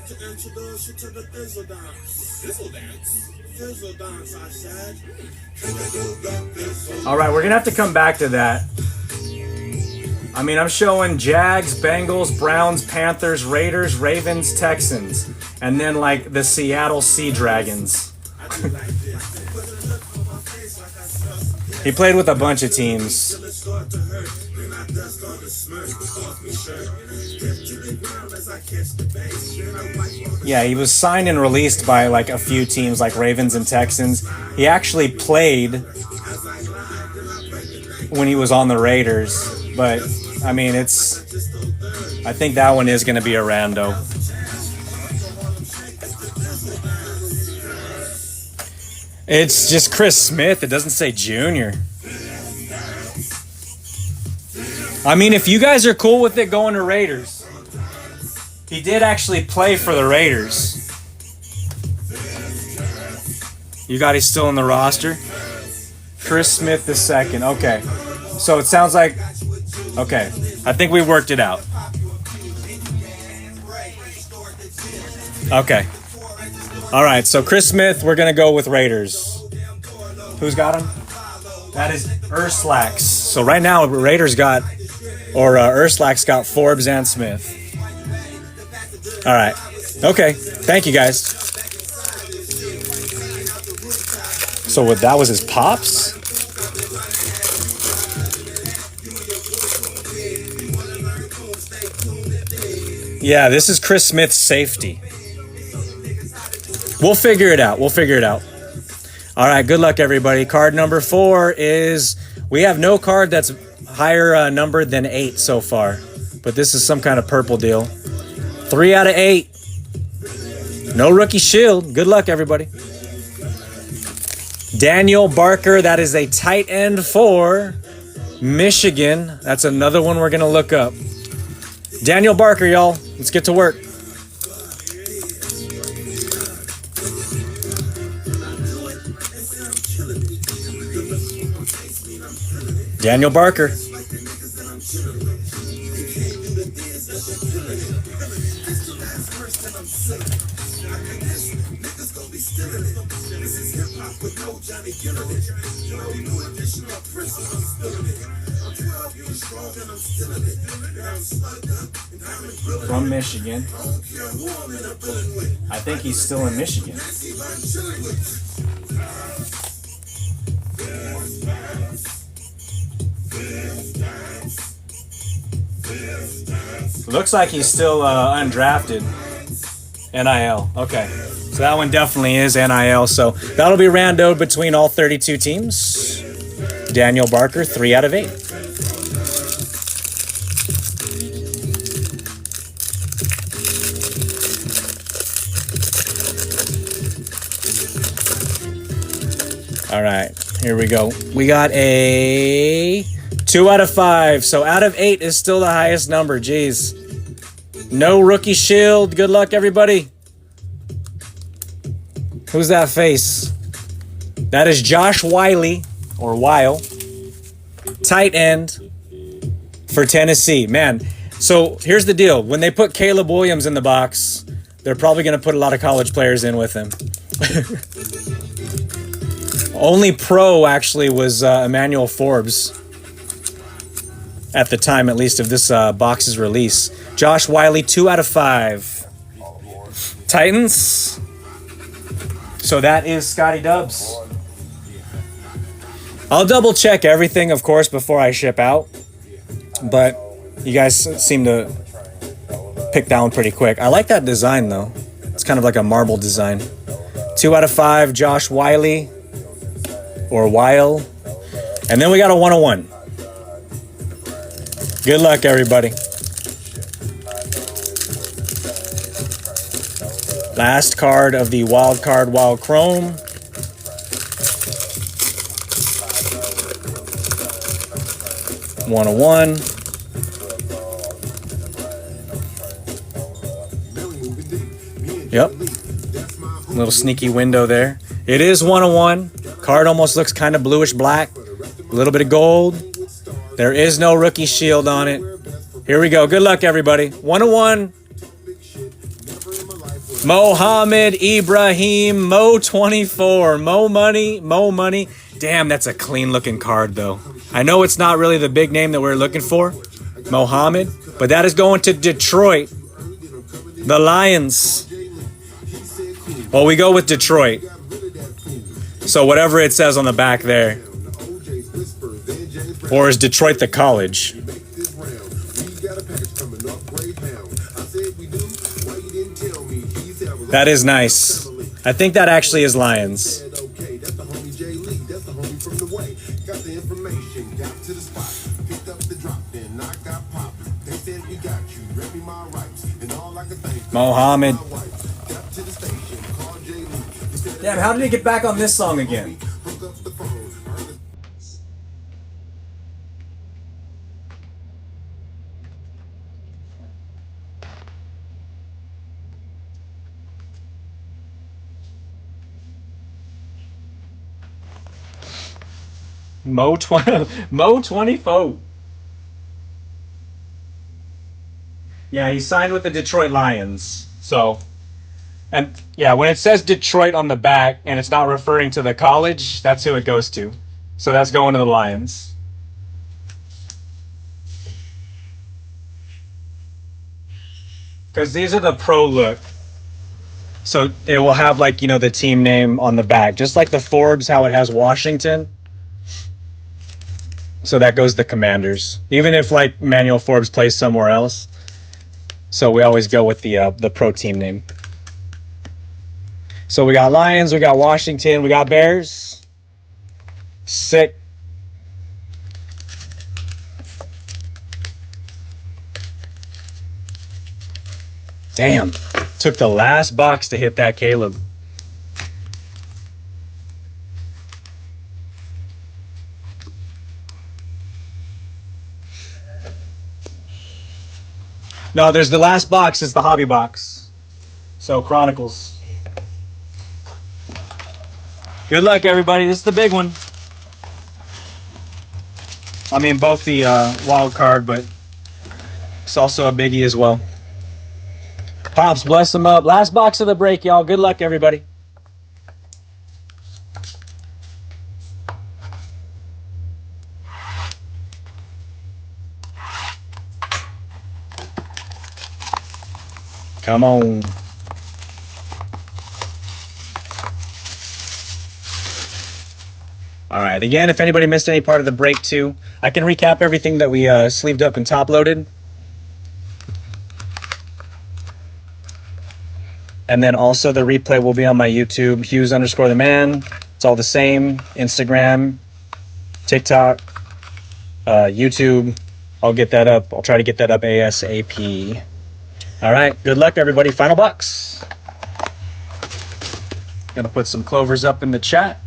To introduce you to the Thizzle Dance. Thizzle Dance? Thizzle Dance, I said. Alright, we're gonna have to come back to that. I mean, I'm showing Jags, Bengals, Browns, Panthers, Raiders, Ravens, Texans, and then like the Seattle Sea Dragons. He played with a bunch of teams. Yeah, he was signed and released by like a few teams like Ravens and Texans. He actually played when he was on the Raiders, but I mean, I think that one is going to be a rando. It's just Chris Smith. It doesn't say Junior. I mean, if you guys are cool with it going to Raiders. He did actually play for the Raiders. You got he's still in the roster? Chris Smith II. Okay. So it sounds like... Okay. I think we worked it out. Okay. All right. So Chris Smith, we're going to go with Raiders. Who's got him? That is Urslax. So right now, Raiders got... Or Urslax got Forbes and Smith. All right. Okay. Thank you, guys. So that was his pops? Yeah, this is Chris Smith's safety. We'll figure it out. We'll figure it out. All right, good luck, everybody. Card number 4 is, we have no card that's higher numbered than 8 so far, but this is some kind of purple deal. 3 out of 8. No rookie shield. Good luck, everybody. Daniel Barker, that is a tight end for Michigan. That's another one we're going to look up. Daniel Barker, y'all. Let's get to work. Daniel Barker. From Michigan. I think he's still in Michigan. Looks like he's still undrafted. NIL. Okay. So that one definitely is NIL. So that'll be randoed between all 32 teams. Daniel Barker, 3 out of 8. All right, here we go. We got a 2 out of 5. So out of 8 is still the highest number. Jeez. No rookie shield. Good luck, everybody. Who's that face? That is Josh Wiley, or Weil, tight end for Tennessee. Man, so here's the deal. When they put Caleb Williams in the box, they're probably going to put a lot of college players in with him. Only pro, actually, was Emmanuel Forbes at the time, at least, of this box's release. Josh Wiley, 2 out of 5. Titans. So that is Scotty Dubs. I'll double check everything, of course, before I ship out. But you guys seem to pick that one pretty quick. I like that design, though. It's kind of like a marble design. 2 out of 5, Josh Wiley, or Weil. And then we got a 101. Good luck, everybody. Last card of the WildCard Wild Chrome. One. Yep. Little sneaky window there. It is 101. Card almost looks kind of bluish black. A little bit of gold. There is no rookie shield on it. Here we go. Good luck, everybody. 101. Mohammed Ibrahim, Mo 24. Mo money. Damn, that's a clean looking card, though. I know it's not really the big name that we're looking for, Mohammed, but that is going to Detroit. The Lions. Well, we go with Detroit. So whatever it says on the back there. Or is Detroit the college? That is nice. I think that actually is Lions. Mohammed. Damn, how did he get back on this song again? Mo 24. Yeah, he signed with the Detroit Lions. So, and yeah, when it says Detroit on the back and it's not referring to the college, that's who it goes to. So that's going to the Lions. Because these are the pro look. So it will have, like, you know, the team name on the back. Just like the Forbes, how it has Washington. So that goes the Commanders. Even if, like, Manuel Forbes plays somewhere else. So we always go with the pro team name. So we got Lions, we got Washington, we got Bears. Sick. Damn. Took the last box to hit that, Caleb. No, there's the last box is the hobby box. So Chronicles. Good luck, everybody. This is the big one. I mean, both the wild card, but it's also a biggie as well. Pops, bless them up. Last box of the break, y'all. Good luck, everybody. Come on. All right. Again, if anybody missed any part of the break too, I can recap everything that we sleeved up and top loaded. And then also the replay will be on my YouTube, Hughes_the_man. It's all the same. Instagram, TikTok, YouTube. I'll get that up. I'll try to get that up ASAP. All right. Good luck, everybody. Final box. Gonna put some clovers up in the chat.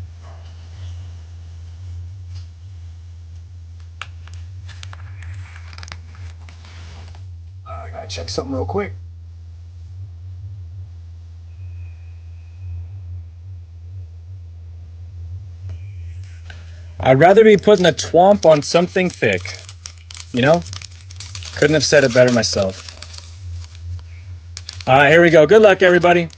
I gotta check something real quick. I'd rather be putting a twomp on something thick. You know? Couldn't have said it better myself. All right, here we go. Good luck, everybody.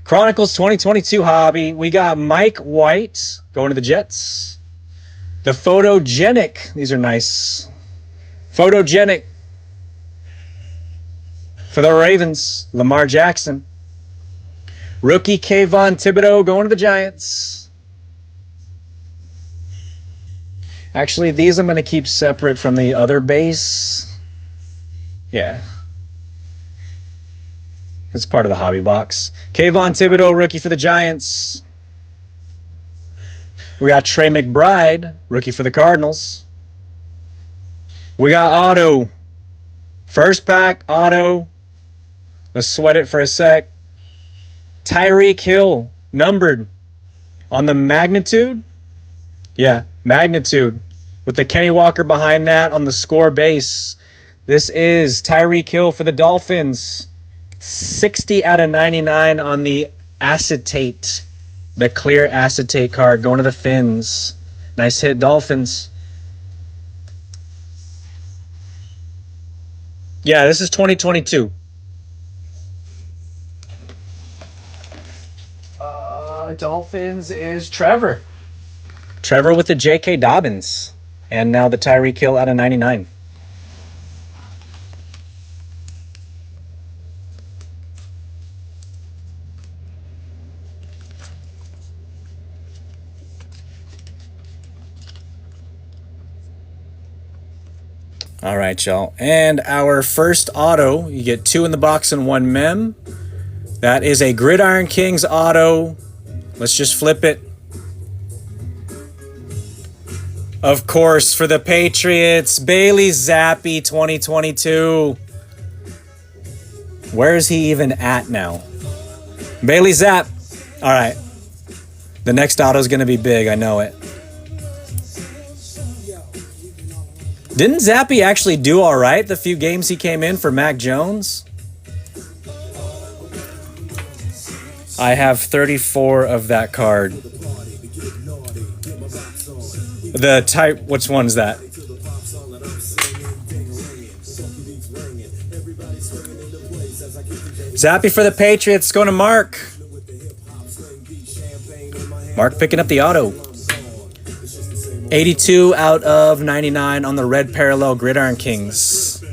Chronicles 2022 Hobby. We got Mike White going to the Jets. The Photogenic. These are nice. Photogenic. For the Ravens, Lamar Jackson. Rookie Kayvon Thibodeau going to the Giants. Actually, these I'm going to keep separate from the other base. Yeah. It's part of the hobby box. Kayvon Thibodeau, rookie for the Giants. We got Trey McBride, rookie for the Cardinals. We got Auto. First pack, Auto. Let's sweat it for a sec. Tyreek Hill, numbered. On the magnitude? Yeah, magnitude. With the Kenny Walker behind that on the score base. This is Tyreek Hill for the Dolphins. 60 out of 99 on the acetate. The clear acetate card going to the Fins. Nice hit, Dolphins. Yeah, this is 2022. Dolphins is Trevor. Trevor with the J.K. Dobbins. And now the Tyreek Hill out of 99. All right, y'all. And our first auto, you get 2 in the box and 1 mem. That is a Gridiron Kings auto. Let's just flip it. Of course, for the Patriots, Bailey Zappi 2022. Where is he even at now? Bailey Zapp. All right. The next auto is going to be big. I know it. Didn't Zappi actually do all right the few games he came in for Mac Jones? I have 34 of that card. The type, which one is that? Zappy for the Patriots, going to Mark. Mark picking up the auto. 82 out of 99 on the red parallel Gridiron Kings.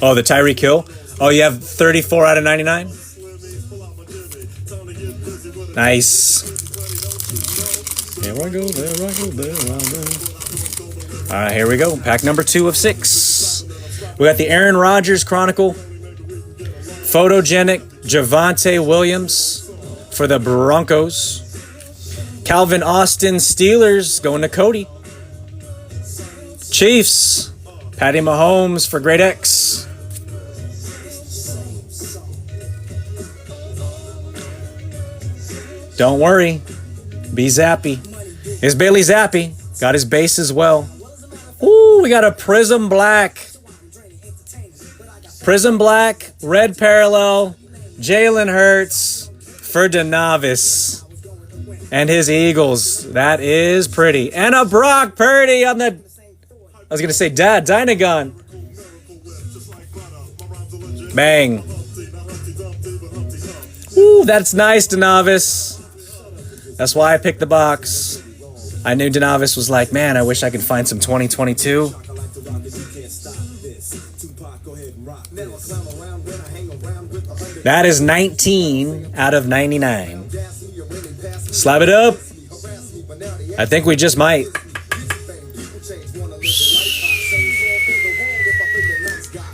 Oh, the Tyreek Hill. Oh, you have 34 out of 99? Nice. Here I go, there I go, there I go. All right, here we go. Pack number 2 of 6. We got the Aaron Rodgers Chronicle. Photogenic Javonte Williams for the Broncos. Calvin Austin Steelers going to Cody. Chiefs. Patty Mahomes for Great X. Don't worry. Be Zappy. Is Bailey Zappy. Got his base as well. Ooh, we got a Prism Black. Prism Black, red parallel, Jalen Hurts for DeNavis and his Eagles. That is pretty. And a Brock Purdy on the, I was going to say Dynagon. Bang. Ooh, that's nice, DeNavis. That's why I picked the box. I knew DeNavis was like, man, I wish I could find some 2022. That is 19 out of 99. Slab it up. I think we just might.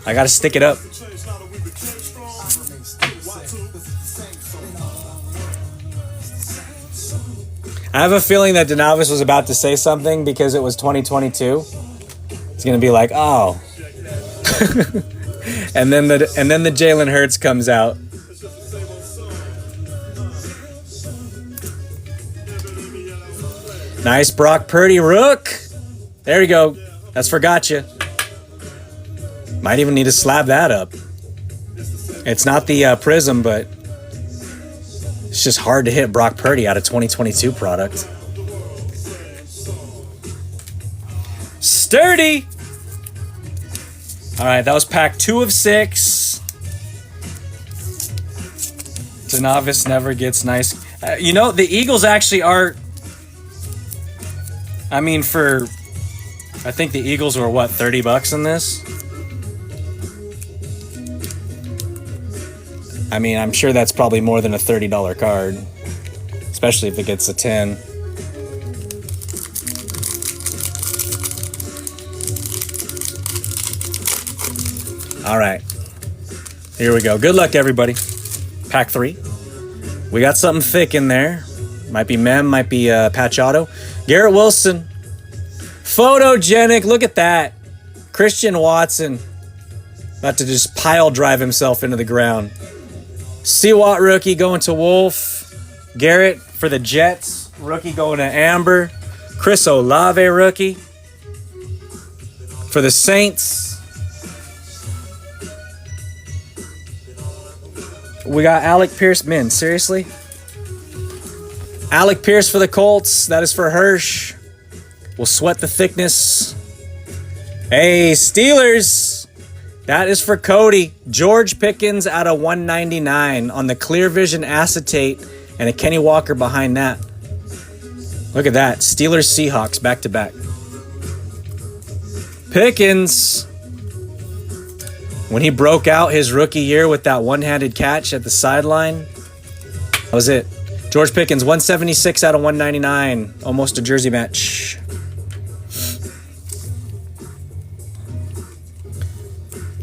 I gotta stick it up. I have a feeling that DeNavis was about to say something because it was 2022. It's gonna be like, oh. and then the Jalen Hurts comes out. Nice Brock Purdy Rook. There you go. That's for gotcha. Might even need to slab that up. It's not the Prism, but it's just hard to hit Brock Purdy out of 2022 product. Sturdy. All right, that was pack 2 of 6. DeNavis never gets nice. You know, the Eagles actually are. I mean, I think the Eagles were what, $30 in this? I mean, I'm sure that's probably more than a $30 card, especially if it gets a 10. All right, here we go. Good luck, everybody. Pack 3. We got something thick in there. Might be Mem, might be Patch Auto. Garrett Wilson. Photogenic, look at that. Christian Watson. About to just pile drive himself into the ground. Seawat rookie going to Wolf. Garrett for the Jets. Rookie going to Amber. Chris Olave rookie. For the Saints. We got Alec Pierce. Man, seriously? Alec Pierce for the Colts. That is for Hirsch. We'll sweat the thickness. Hey, Steelers. That is for Cody. George Pickens out of 199 on the Clear Vision acetate and a Kenny Walker behind that. Look at that. Steelers Seahawks back to back. Pickens. When he broke out his rookie year with that one-handed catch at the sideline. That was it. George Pickens, 176 out of 199. Almost a jersey match.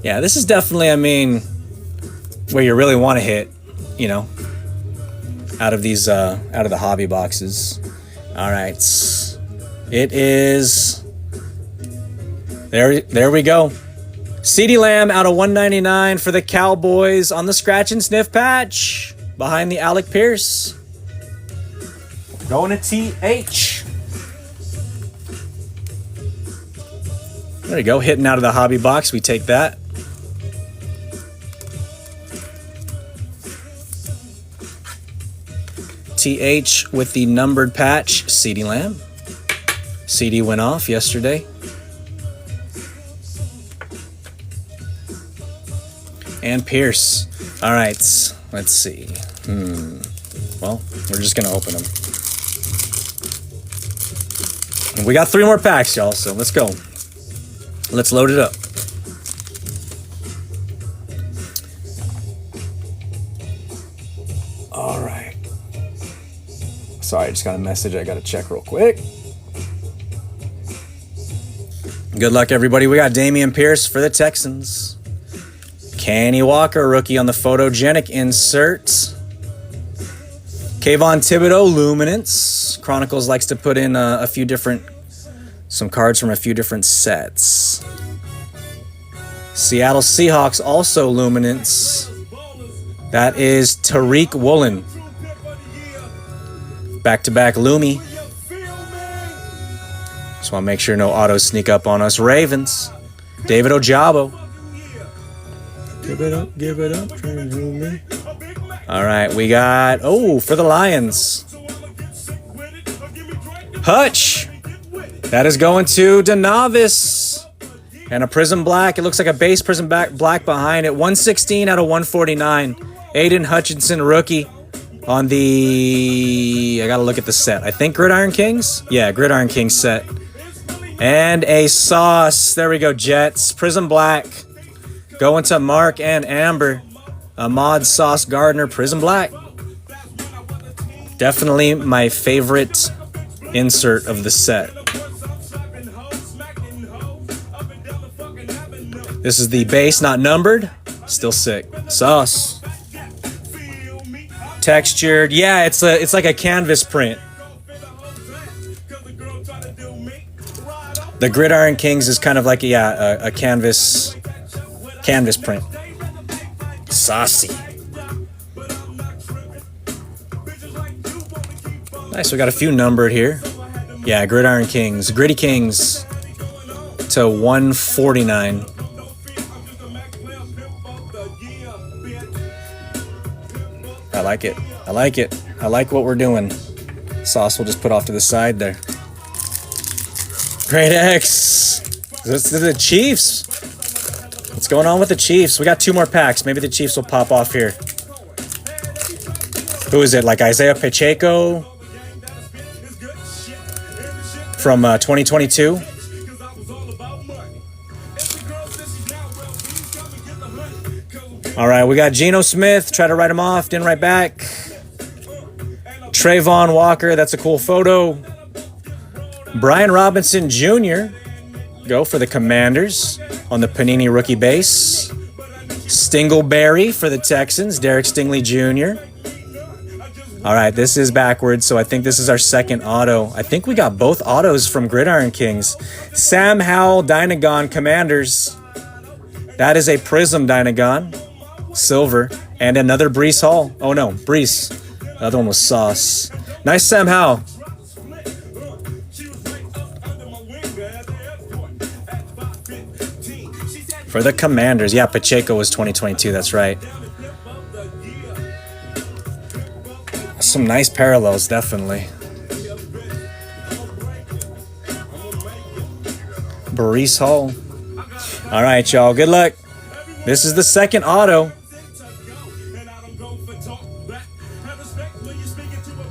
Yeah, this is definitely, I mean, where you really want to hit, you know, out of these, out of the hobby boxes. All right. It is, there we go. CeeDee Lamb out of 199 for the Cowboys on the scratch and sniff patch behind the Alec Pierce. Going to TH. There you go. Hitting out of the hobby box. We take that. TH with the numbered patch. CeeDee Lamb. CD went off yesterday. And Pierce. All right. Let's see. Well, we're just going to open them. We got 3 more packs, y'all, so let's go. Let's load it up. All right. Sorry, I just got a message I got to check real quick. Good luck, everybody. We got Damian Pierce for the Texans. Kenny Walker, rookie on the photogenic insert. Kayvon Thibodeau, Luminance. Chronicles likes to put in some cards from a few different sets. Seattle Seahawks, also Luminance. That is Tariq Woolen. Back-to-back Lumi. Just want to make sure no autos sneak up on us. Ravens. David Ojabo. Give it up. All right, we got, for the Lions. Hutch. That is going to Danavis. And a Prism Black. It looks like a base Prism Black behind it. 116 out of 149. Aiden Hutchinson, rookie. On the, I got to look at the set. I think Gridiron Kings? Yeah, Gridiron Kings set. And a Sauce. There we go, Jets. Prism Black. Going to Mark and Amber. Ahmad Sauce Gardner, Prism Black. Definitely my favorite insert of the set. This is the base, not numbered. Still sick. Sauce. Textured. Yeah, it's like a canvas print. The Gridiron Kings is kind of like a canvas print. Saucy. Nice, we got a few numbered here. Yeah, Gridiron Kings. Gritty Kings to 149. I like it. I like what we're doing. Sauce will just put off to the side there. Great X. This is the Chiefs. What's going on with the Chiefs? We got 2 more packs. Maybe the Chiefs will pop off here. Who is it? Like Isaiah Pacheco from 2022? All right, we got Geno Smith. Try to write him off. Didn't write back. Trayvon Walker. That's a cool photo. Brian Robinson Jr. Go for the Commanders on the Panini rookie base. Stingleberry for the Texans. Derek Stingley Jr. All right, this is backwards, so I think this is our second auto. I think we got both autos from Gridiron Kings. Sam Howell Dynagon Commanders. That is a Prism Dynagon. Silver. And another Brees Hall. Oh, no, Brees. The other one was Sauce. Nice Sam Howell. For the Commanders. Yeah, Pacheco was 2022. That's right. Some nice parallels, definitely. Brees Hall. All right, y'all. Good luck. This is the second auto.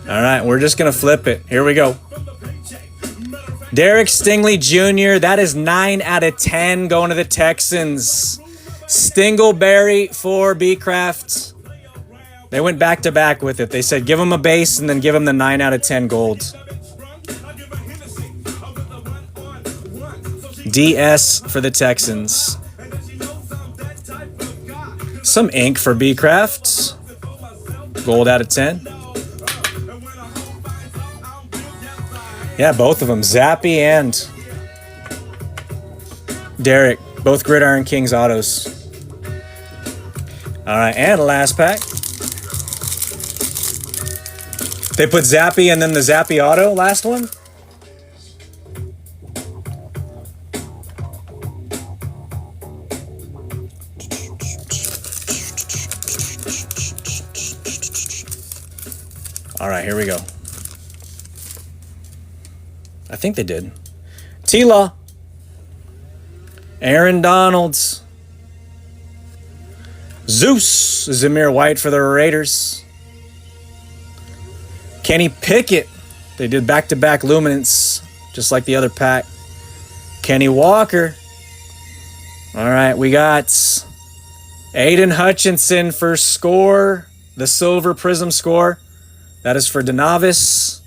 All right, we're just going to flip it. Here we go. Derek Stingley Jr., that is 9 out of 10 going to the Texans. Stingleberry for B-Craft. They went back-to-back with it. They said give him a base and then give him the 9 out of 10 gold. DS for the Texans. Some ink for B-Craft. Gold out of 10. Yeah, both of them. Zappy and Derek. Both Gridiron Kings autos. All right, and last pack. They put Zappy and then the Zappy auto, last one. All right, here we go. I think they did. Tila. Aaron Donalds. Zeus. Zamir White for the Raiders. Kenny Pickett. They did back-to-back Luminance, just like the other pack. Kenny Walker. All right, we got Aiden Hutchinson for score. The silver prism score. That is for Danavis.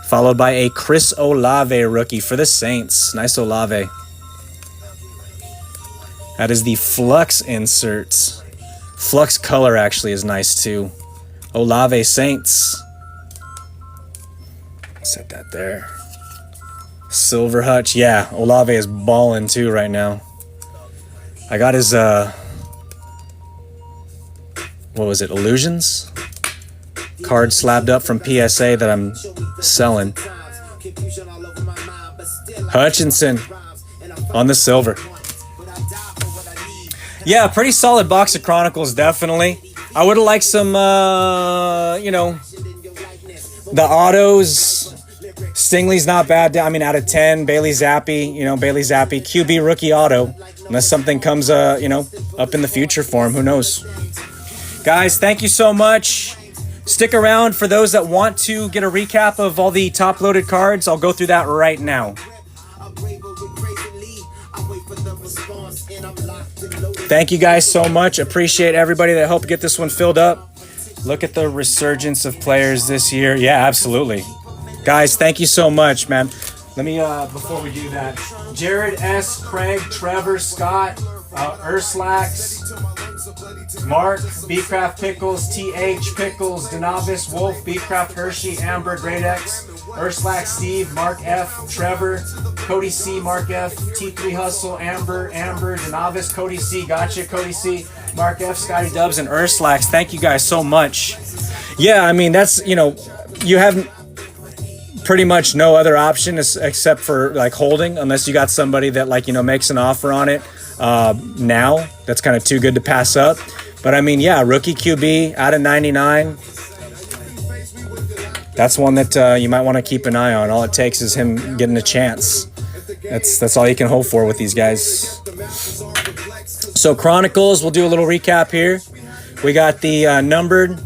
Followed by a Chris Olave rookie for the Saints. Nice Olave. That is the Flux inserts. Flux color actually is nice too. Olave Saints. Set that there. Silver Hutch. Yeah, Olave is balling too right now. I got his, what was it, Illusions? Card slabbed up from PSA that I'm selling. Hutchinson on the silver. Yeah, pretty solid box of Chronicles, definitely. I would have liked some, you know, the autos. Stingley's not bad. I mean, out of 10, Bailey Zappi, you know, Bailey Zappi, QB rookie auto. Unless something comes, you know, up in the future for him, who knows? Guys, thank you so much. Stick around for those that want to get a recap of all the top-loaded cards. I'll go through that right now. Thank you guys so much. Appreciate everybody that helped get this one filled up. Look at the resurgence of players this year. Yeah, absolutely. Guys, thank you so much, man. Let me, before we do that, Jared S., Craig, Trevor, Scott, Urslax, Mark, Beecraft Pickles, TH Pickles, Denavis, Wolf, Beecraft Hershey, Amber, Great X, Urslax, Steve, Mark F, Trevor, Cody C, Mark F, T3 Hustle, Amber, Denavis, Cody C, Gotcha, Cody C, Mark F, Scotty Dubs, and Urslax. Thank you guys so much. Yeah, I mean, that's, you know, you have pretty much no other option except for like holding, unless you got somebody that, like, you know, makes an offer on it now. That's kind of too good to pass up. But I mean, yeah, rookie QB out of 99. That's one that you might want to keep an eye on. All it takes is him getting a chance. That's all you can hope for with these guys. So Chronicles, we'll do a little recap here. We got the numbered.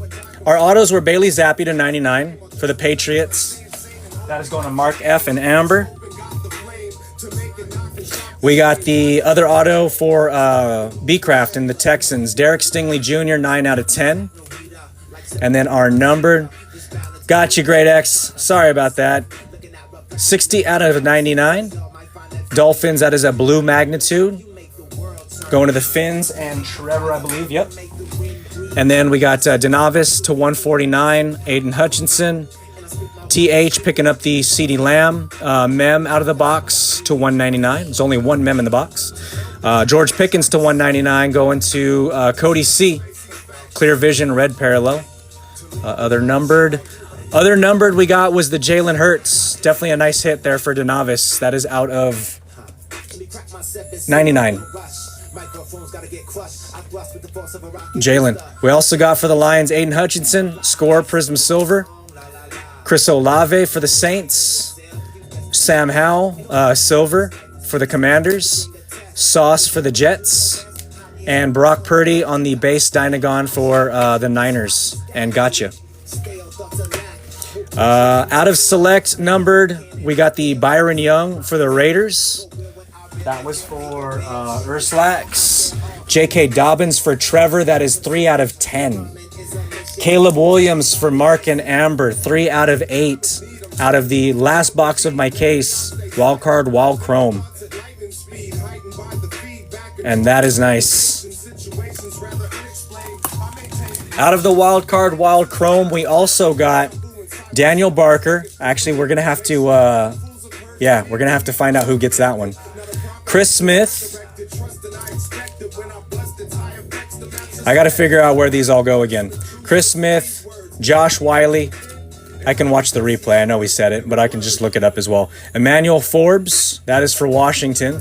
Our autos were Bailey Zappi to 99 for the Patriots. That is going to Mark F and Amber. We got the other auto for Beecraft and the Texans. Derek Stingley Jr., 9 out of 10. And then our numbered. Got you, Great X. Sorry about that. 60 out of 99. Dolphins, that is a blue magnitude. Going to the Finns and Trevor, I believe. Yep. And then we got Denavis to 149. Aiden Hutchinson. TH picking up the CeeDee Lamb. Mem out of the box to 199. There's only one Mem in the box. George Pickens to 199. Going to Cody C. Clear Vision, red parallel. Other numbered we got was the Jalen Hurts. Definitely a nice hit there for Denavis. That is out of 99. Jalen. We also got for the Lions Aiden Hutchinson. Score Prism Silver. Chris Olave for the Saints. Sam Howell, silver for the Commanders. Sauce for the Jets. And Brock Purdy on the base Dynagon for the Niners. And gotcha. Out of select numbered, we got the Byron Young for the Raiders. That was for Urslax. J.K. Dobbins for Trevor. That is 3 out of 10. Caleb Williams for Mark and Amber. 3 out of 8. Out of the last box of my case, WildCard Wild Chrome. And that is nice. Out of the WildCard Wild Chrome, we also got Daniel Barker. Actually, we're gonna have to, we're gonna have to find out who gets that one. Chris Smith. I gotta figure out where these all go again. Chris Smith, Josh Wiley. I can watch the replay. I know we said it, but I can just look it up as well. Emmanuel Forbes. That is for Washington.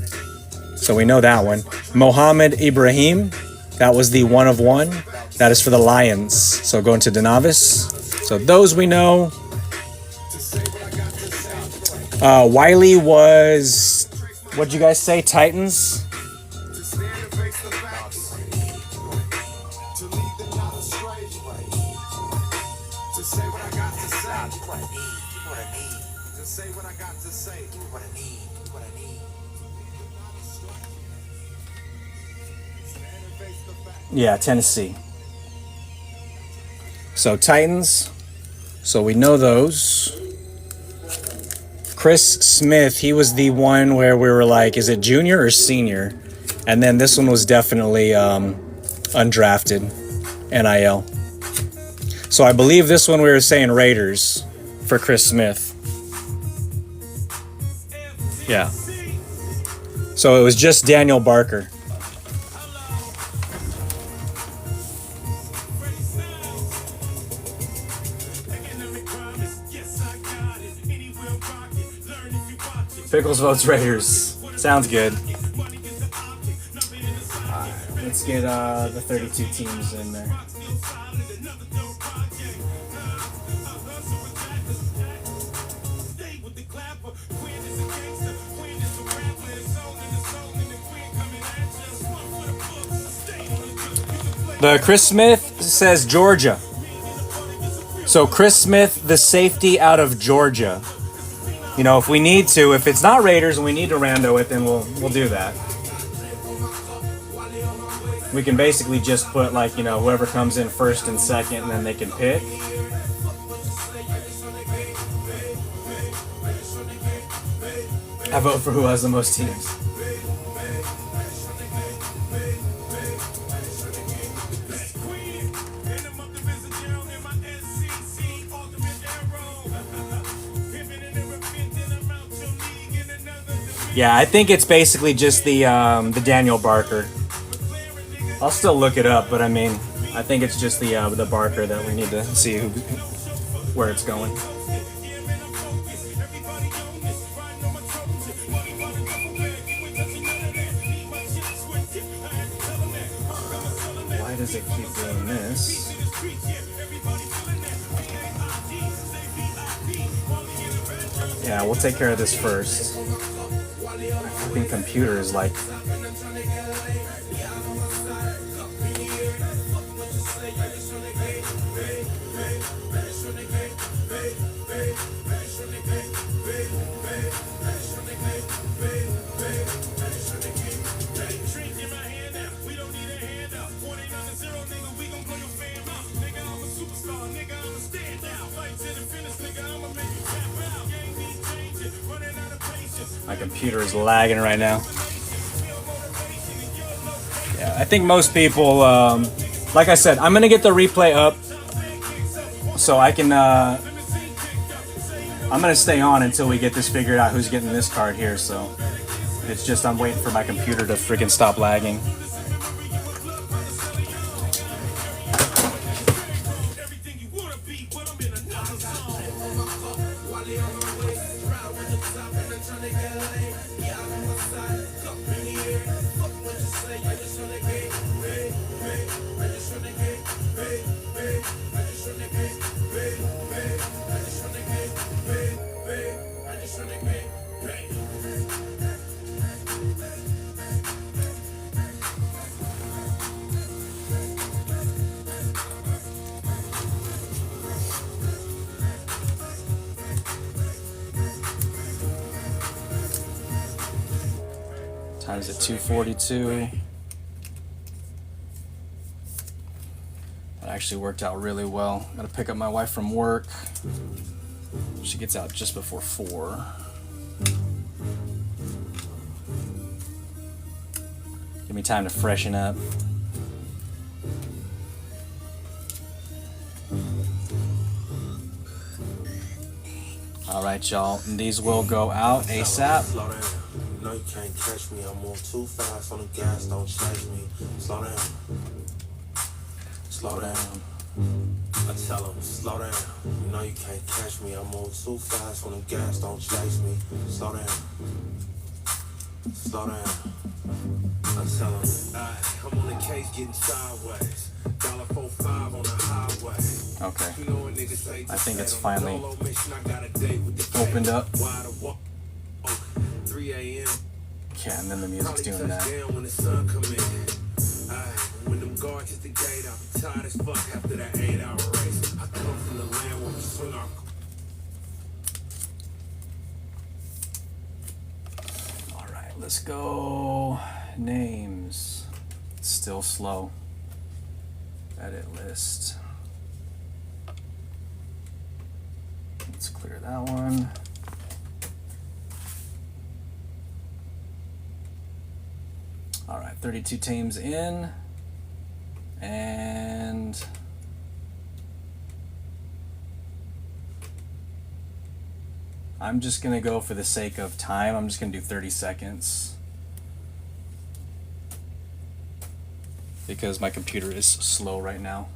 So we know that one. Mohammed Ibrahim. That was the 1 of 1. That is for the Lions. So going to Denavis. So those we know. Wiley was, what'd you guys say, Titans? Yeah, Tennessee. So Titans. So we know those. Chris Smith, he was the one where we were like, is it junior or senior? And then this one was definitely undrafted, NIL. So I believe this one we were saying Raiders for Chris Smith. Yeah. So it was just Daniel Barker. Pickles votes Raiders. Sounds good. Let's get the 32 teams in there. The Chris Smith says Georgia. So Chris Smith, the safety out of Georgia. You know, if we need to, if it's not Raiders and we need to rando it, then we'll do that. We can basically just put, like, you know, whoever comes in first and second, and then they can pick. I vote for who has the most teams. Yeah, I think it's basically just the Daniel Barker. I'll still look it up, but I mean, I think it's just the Barker that we need to see where it's going. Why does it keep doing this? Yeah, we'll take care of this first. My fucking computer is like... My computer is lagging right now. Yeah, I think most people, like I said, I'm gonna get the replay up so I can. I'm gonna stay on until we get this figured out. Who's getting this card here? So it's just I'm waiting for my computer to freaking stop lagging. Time's at 2:42. That actually worked out really well. Gotta pick up my wife from work. She gets out just before 4. Give me time to freshen up. All right, y'all. These will go out ASAP. No, you can't catch me. I move too fast on the gas, don't chase me. Slow down. Slow down. I tell them, slow down. You know you can't catch me. I move too fast on the gas, don't chase me. Slow down. Slow down. I tell them, I'm on the case getting sideways. $4.45 on the highway. Okay. I think it's finally opened up. 3 a.m. Yeah, and then the music's doing that. When them guards hit the gate, I'll be tired as fuck after that 8-hour race. I come from the land where we swing our... Alright, let's go. Names. It's still slow. Edit list. Let's clear that one. All right, 32 teams in, and I'm just gonna go for the sake of time. I'm just gonna do 30 seconds because my computer is slow right now.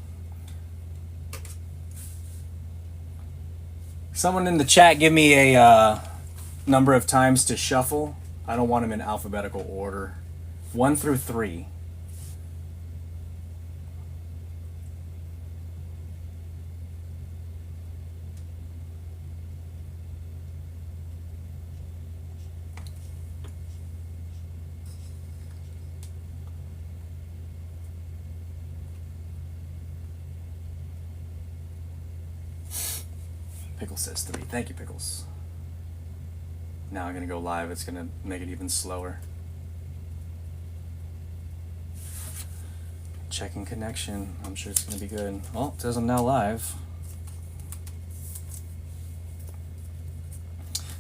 Someone in the chat give me a number of times to shuffle. I don't want them in alphabetical order. 1 through 3. Pickles says 3. Thank you, Pickles. Now I'm gonna go live. It's gonna make it even slower. Checking connection. I'm sure it's gonna be good. Oh, it says I'm now live.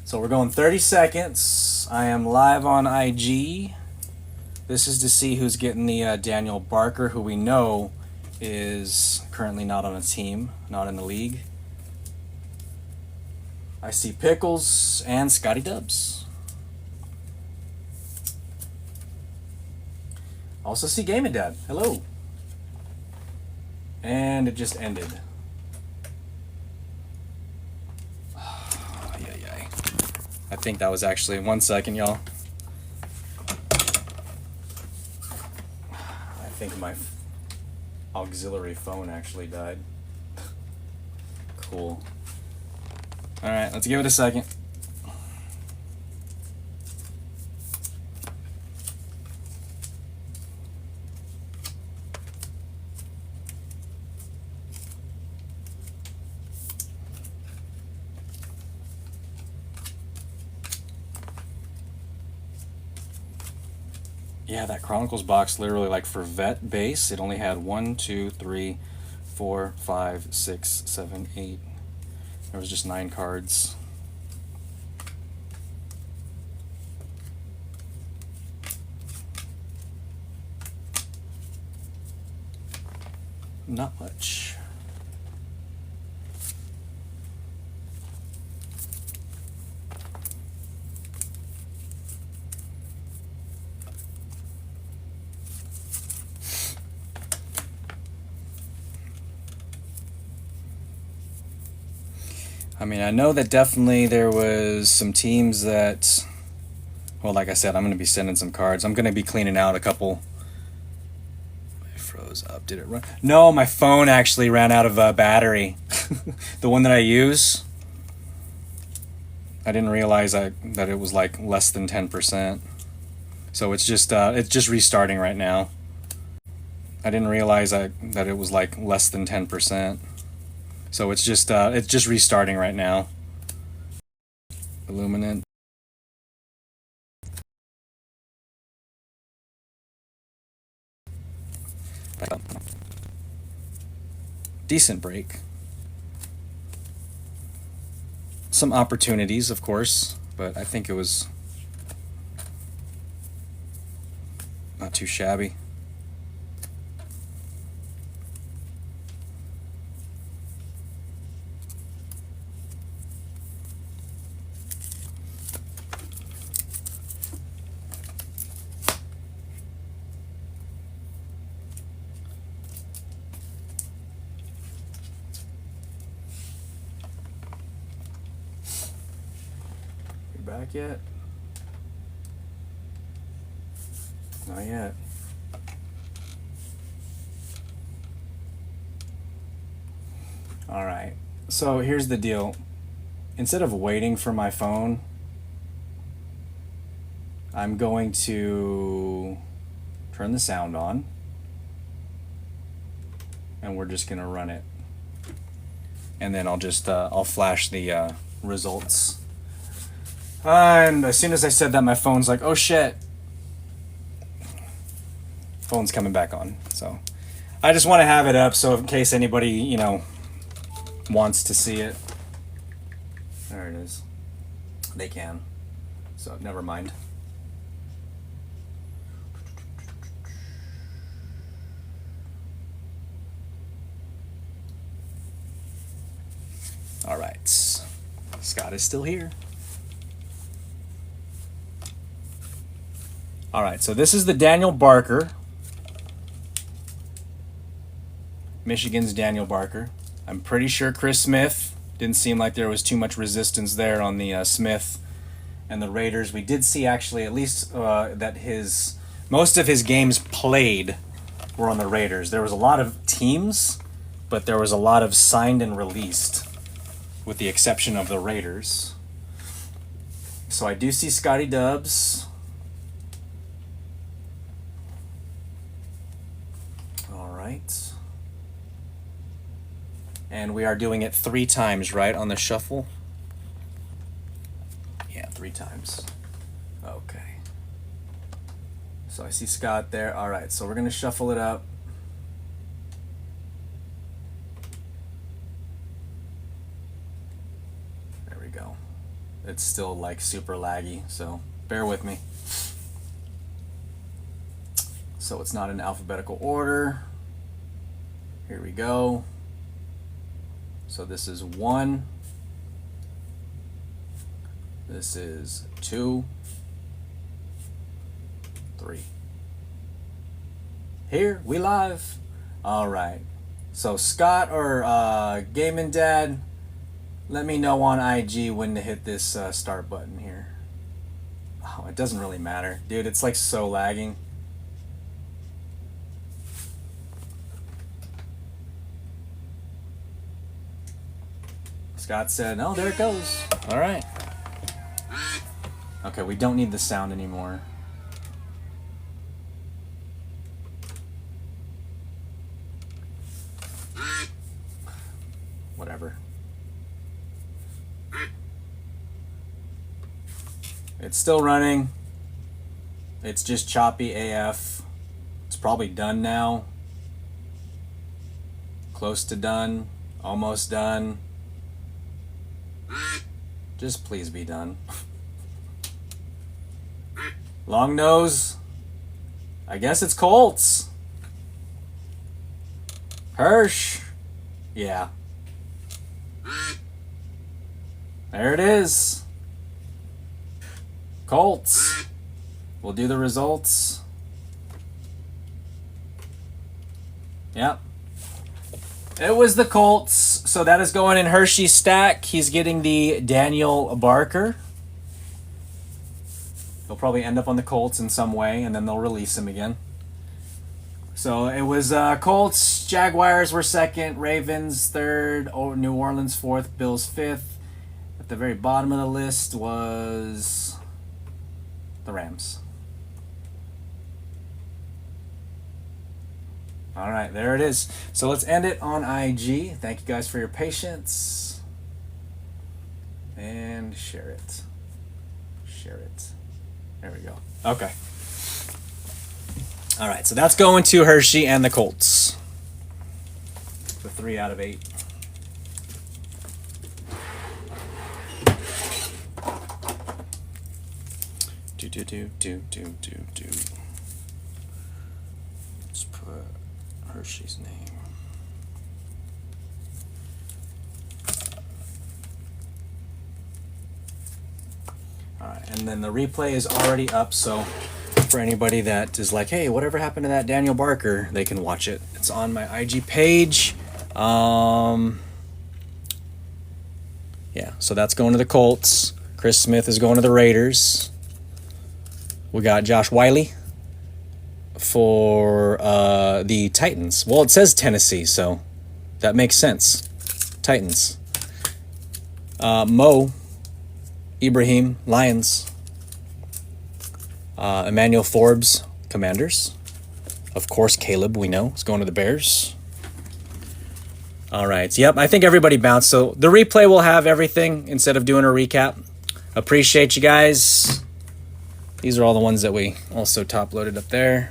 So we're going 30 seconds. I am live on IG. This is to see who's getting the Daniel Barker, who we know is currently not on a team, not in the league. I see Pickles and Scotty Dubs. Also see Gaming Dad. Hello. And it just ended. Yeah. I think that was actually 1 second, y'all. I think my auxiliary phone actually died. Cool. All right, let's give it a second. Yeah, that Chronicles box literally, like for vet base, it only had 1, 2, 3, 4, 5, 6, 7, 8. There was just 9 cards. Not much. I mean, I know that definitely there was some teams that, well, like I said, I'm going to be sending some cards. I'm going to be cleaning out a couple. I froze up. Did it run? No, my phone actually ran out of battery. The one that I use. I didn't realize that it was like less than 10%. So it's just restarting right now. I didn't realize that it was like less than 10%. So it's just restarting right now. Illuminant. Decent break. Some opportunities, of course, but I think it was not too shabby. Back yet? Not yet. All right. So here's the deal. Instead of waiting for my phone, I'm going to turn the sound on and we're just gonna run it. And then I'll flash the results. And as soon as I said that, my phone's like, oh shit. Phone's coming back on. So I just want to have it up so in case anybody, wants to see it. There it is. They can. So never mind. Scott is still here. All right, so this is the Daniel Barker. Michigan's Daniel Barker. I'm pretty sure Chris Smith. Didn't seem like there was too much resistance there on the Smith and the Raiders. We did see actually at least that most of his games played were on the Raiders. There was a lot of teams, but there was a lot of signed and released, with the exception of the Raiders. So I do see Scotty Dubs. All right. And we are doing it 3 times, right, on the shuffle? Yeah, 3 times. Okay. So I see Scott there. All right, so we're going to shuffle it up. There we go. It's still like super laggy, so bear with me. So it's not in alphabetical order. Here we go. So this is 1. This is 2. 3. Here, we live. All right. So Scott or Gaming Dad, let me know on IG when to hit this start button here. Oh, it doesn't really matter. Dude, it's like so lagging. Scott said, oh, there it goes. All right. Okay, we don't need the sound anymore. Whatever. It's still running. It's just choppy AF. It's probably done now. Close to done. Almost done. Just please be done. Long nose. I guess it's Colts. Hirsch. Yeah. There it is. Colts. We'll do the results. Yep. It was the Colts, so that is going in Hershey's stack. He's getting the Daniel Barker. He'll probably end up on the Colts in some way, and then they'll release him again. So it was Colts, Jaguars were second, Ravens third, New Orleans fourth, Bills fifth. At the very bottom of the list was the Rams. All right, there it is. So let's end it on IG. Thank you guys for your patience. And share it. Share it. There we go. Okay. All right, so that's going to Hershey and the Colts. The 3 out of 8. Let's put Hershey's name. Alright, and then the replay is already up, so for anybody that is like, hey, whatever happened to that Daniel Barker, they can watch it. It's on my IG page. Yeah, so that's going to the Colts. Chris Smith is going to the Raiders. We got Josh Wiley for the Titans. Well, it says Tennessee, so that makes sense. Titans. Mo Ibrahim, Lions. Emmanuel Forbes, Commanders. Of course, Caleb, we know, is going to the Bears. All right. Yep, I think everybody bounced. So the replay will have everything instead of doing a recap. Appreciate you guys. These are all the ones that we also top-loaded up there.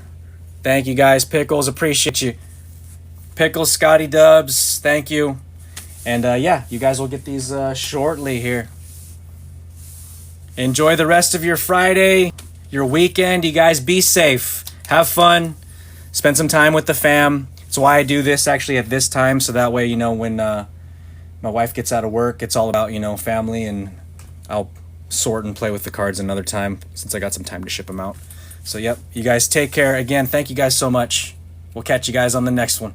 Thank you guys. Pickles, appreciate you. Pickles, Scotty Dubs, thank you. And yeah, you guys will get these shortly here. Enjoy the rest of your Friday, your weekend. You guys be safe. Have fun. Spend some time with the fam. That's why I do this actually at this time, so that way, you know, when my wife gets out of work, it's all about, you know, family and I'll sort and play with the cards another time since I got some time to ship them out. So, yep, you guys take care. Again, thank you guys so much. We'll catch you guys on the next one.